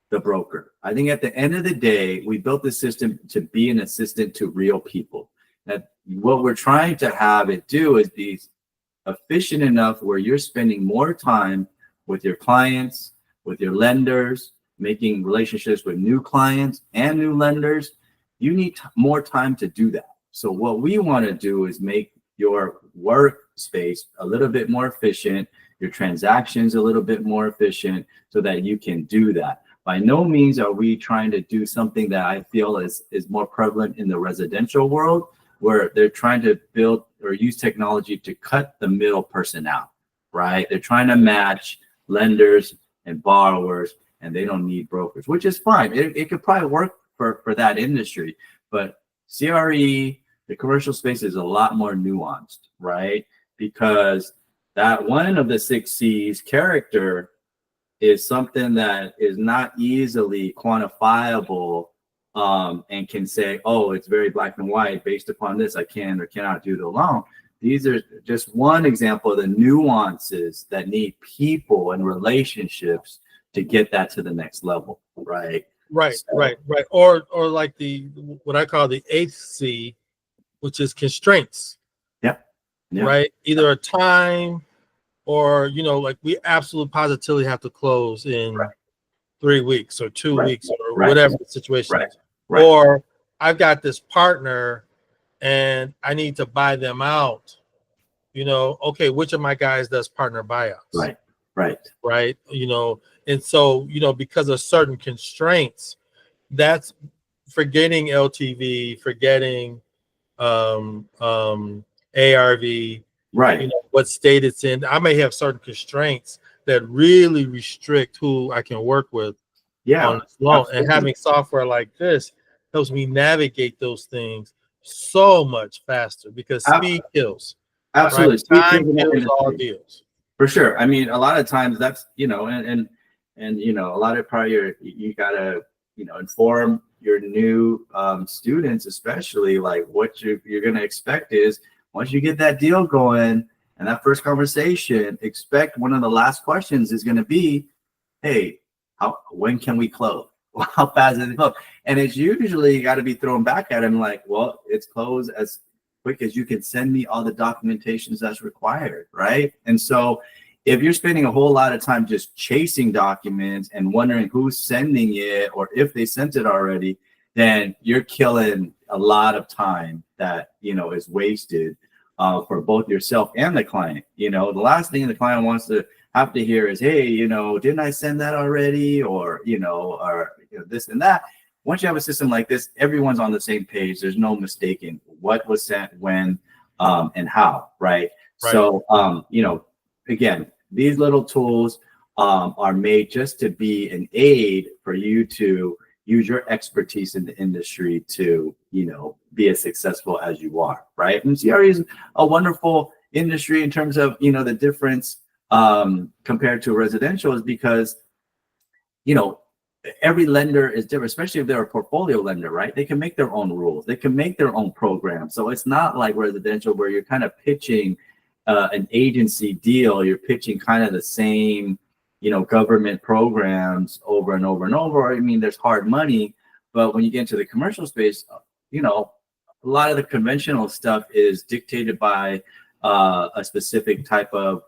the broker. I think at the end of the day, we built the system to be an assistant to real people. That what we're trying to have it do is be efficient enough where you're spending more time with your clients, with your lenders, making relationships with new clients and new lenders. You need more time to do that. So what we want to do is make your workspace a little bit more efficient, your transactions a little bit more efficient, so that you can do that. By no means are we trying to do something that I feel is more prevalent in the residential world, where they're trying to build or use technology to cut the middle person out, right? They're trying to match lenders and borrowers, and they don't need brokers, which is fine. It could probably work for that industry, but CRE, the commercial space, is a lot more nuanced, right? Because that one of the 6 C's, character, is something that is not easily quantifiable, and can say, oh, it's very black and white. Based upon this, I can or cannot do the loan. These are just one example of the nuances that need people and relationships to get that to the next level, right? Right. Or like what I call the 8th C, which is constraints. Yeah. Right. Either a time, or like we absolutely positively have to close in 3 weeks or 2 weeks or whatever the situation is. Or I've got this partner and I need to buy them out. Okay, which of my guys does partner buyouts? Right. And so, because of certain constraints, that's forgetting LTV, forgetting ARV, what state it's in. I may have certain constraints that really restrict who I can work with on this loan. Absolutely. And having software like this helps me navigate those things so much faster, because speed kills. Absolutely. Speed Time kills in that kills all industry. deals. For sure. I mean, a lot of times that's, and a lot of probably you gotta, inform your new students, especially like what you're gonna expect is once you get that deal going and that first conversation, expect one of the last questions is gonna be, hey, when can we close? How fast is it close? And it's usually got to be thrown back at them like, well, it's closed as quick as you can send me all the documentations that's required, right? And so if you're spending a whole lot of time just chasing documents and wondering who's sending it or if they sent it already, then you're killing a lot of time that, is wasted for both yourself and the client. The last thing the client wants to have to hear is, hey, didn't I send that already? Or, this and that. Once you have a system like this, everyone's on the same page. There's no mistaking what was sent, when, and how, right? So, again, these little tools are made just to be an aid for you to use your expertise in the industry to, be as successful as you are, right? And CRE is a wonderful industry in terms of, the difference compared to residential is because, every lender is different, especially if they're a portfolio lender, right? They can make their own rules. They can make their own programs. So it's not like residential where you're kind of pitching an agency deal. You're pitching kind of the same, government programs over and over and over. I mean, there's hard money, but when you get into the commercial space, a lot of the conventional stuff is dictated by a specific type of,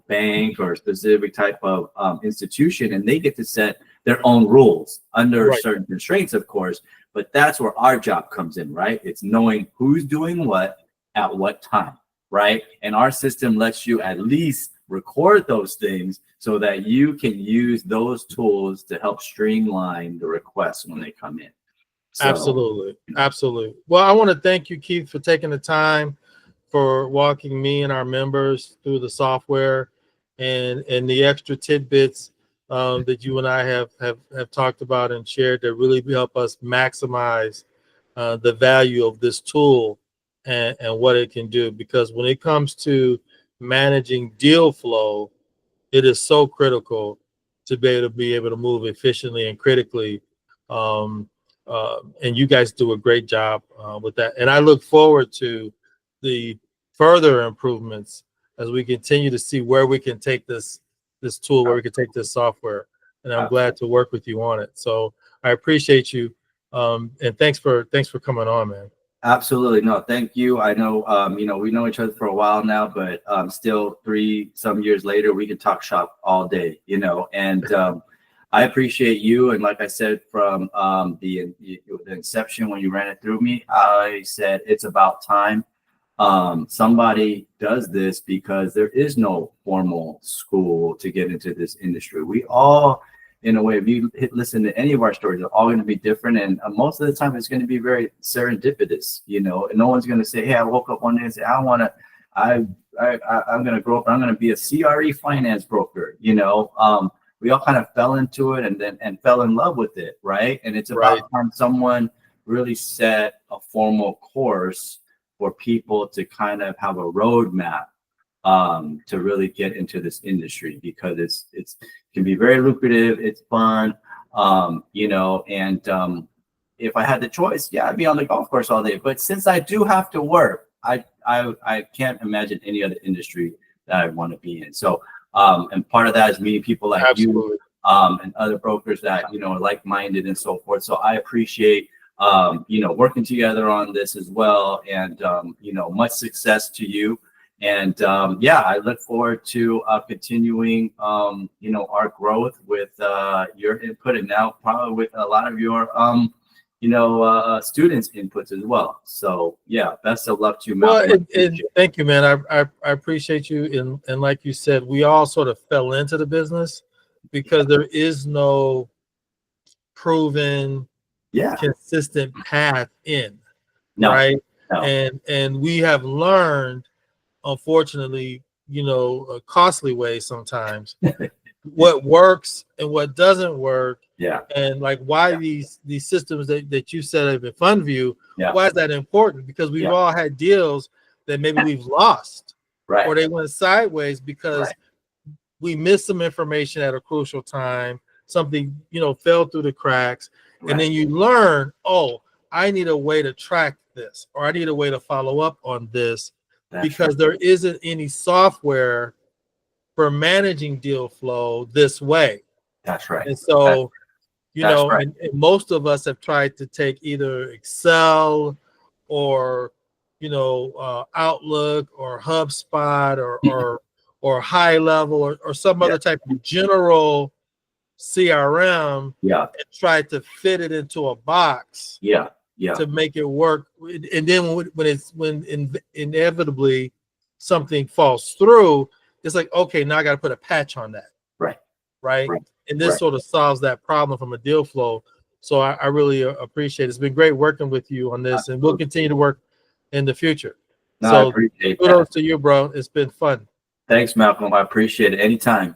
bank or a specific type of institution, and they get to set their own rules under certain constraints, of course. But that's where our job comes in, right? It's knowing who's doing what at what time, right? And our system lets you at least record those things so that you can use those tools to help streamline the requests when they come in. So, Absolutely. Well, I want to thank you, Keith, for taking the time for walking me and our members through the software and the extra tidbits that you and I have talked about and shared that really help us maximize the value of this tool and what it can do. Because when it comes to managing deal flow, it is so critical to be able to move efficiently and critically. And you guys do a great job with that. And I look forward to the further improvements as we continue to see where we can take this tool, where we can take this software. And I'm glad to work with you on it. So I appreciate you. And thanks for coming on, man. Absolutely. No, thank you. I know, we know each other for a while now, but still 3 some years later, we can talk shop all day, and I appreciate you. And like I said, from the inception, when you ran it through me, I said, it's about time somebody does this, because there is no formal school to get into this industry. We all, in a way, if you listen to any of our stories, they're all going to be different. And most of the time it's going to be very serendipitous, and no one's going to say, hey, I woke up one day and say, I'm going to grow up and I'm going to be a CRE finance broker. We all kind of fell into it and fell in love with it. Right. And it's about time someone really set a formal course for people to kind of have a roadmap to really get into this industry, because it can be very lucrative. It's fun, and if I had the choice, I'd be on the golf course all day. But since I do have to work, I can't imagine any other industry that I want to be in. So, and part of that is meeting people like you and other brokers that are like-minded and so forth. So I appreciate working together on this as well, and much success to you. And I look forward to continuing our growth with your input, and now probably with a lot of your students' inputs as well. So best of luck to you, Malcolm. Well, and thank you, man. I appreciate you. And like you said, we all sort of fell into the business because there is no proven consistent path in, right? No. And we have learned, unfortunately, a costly way sometimes, what works and what doesn't work. And like why these systems that you set up in Fundview, why is that important? Because we've all had deals that maybe we've lost, Right. or they went sideways because Right. we missed some information at a crucial time. Something, fell through the cracks. Right. And then you learn, oh, I need a way to track this, or I need a way to follow up on this, because there isn't any software for managing deal flow this way. That's right. And so, That's right. and most of us have tried to take either Excel or, Outlook or HubSpot or HighLevel or some other type of general CRM, Yeah. and try to fit it into a box. Yeah. Yeah. To make it work. And then when inevitably something falls through, it's like, okay, now I got to put a patch on that. Right. And this sort of solves that problem from a deal flow. So I really appreciate it. It's been great working with you on this, and we'll continue to work in the future. No, So I appreciate kudos that. to you, bro. It's been fun. Thanks, Malcolm. I appreciate it. Anytime.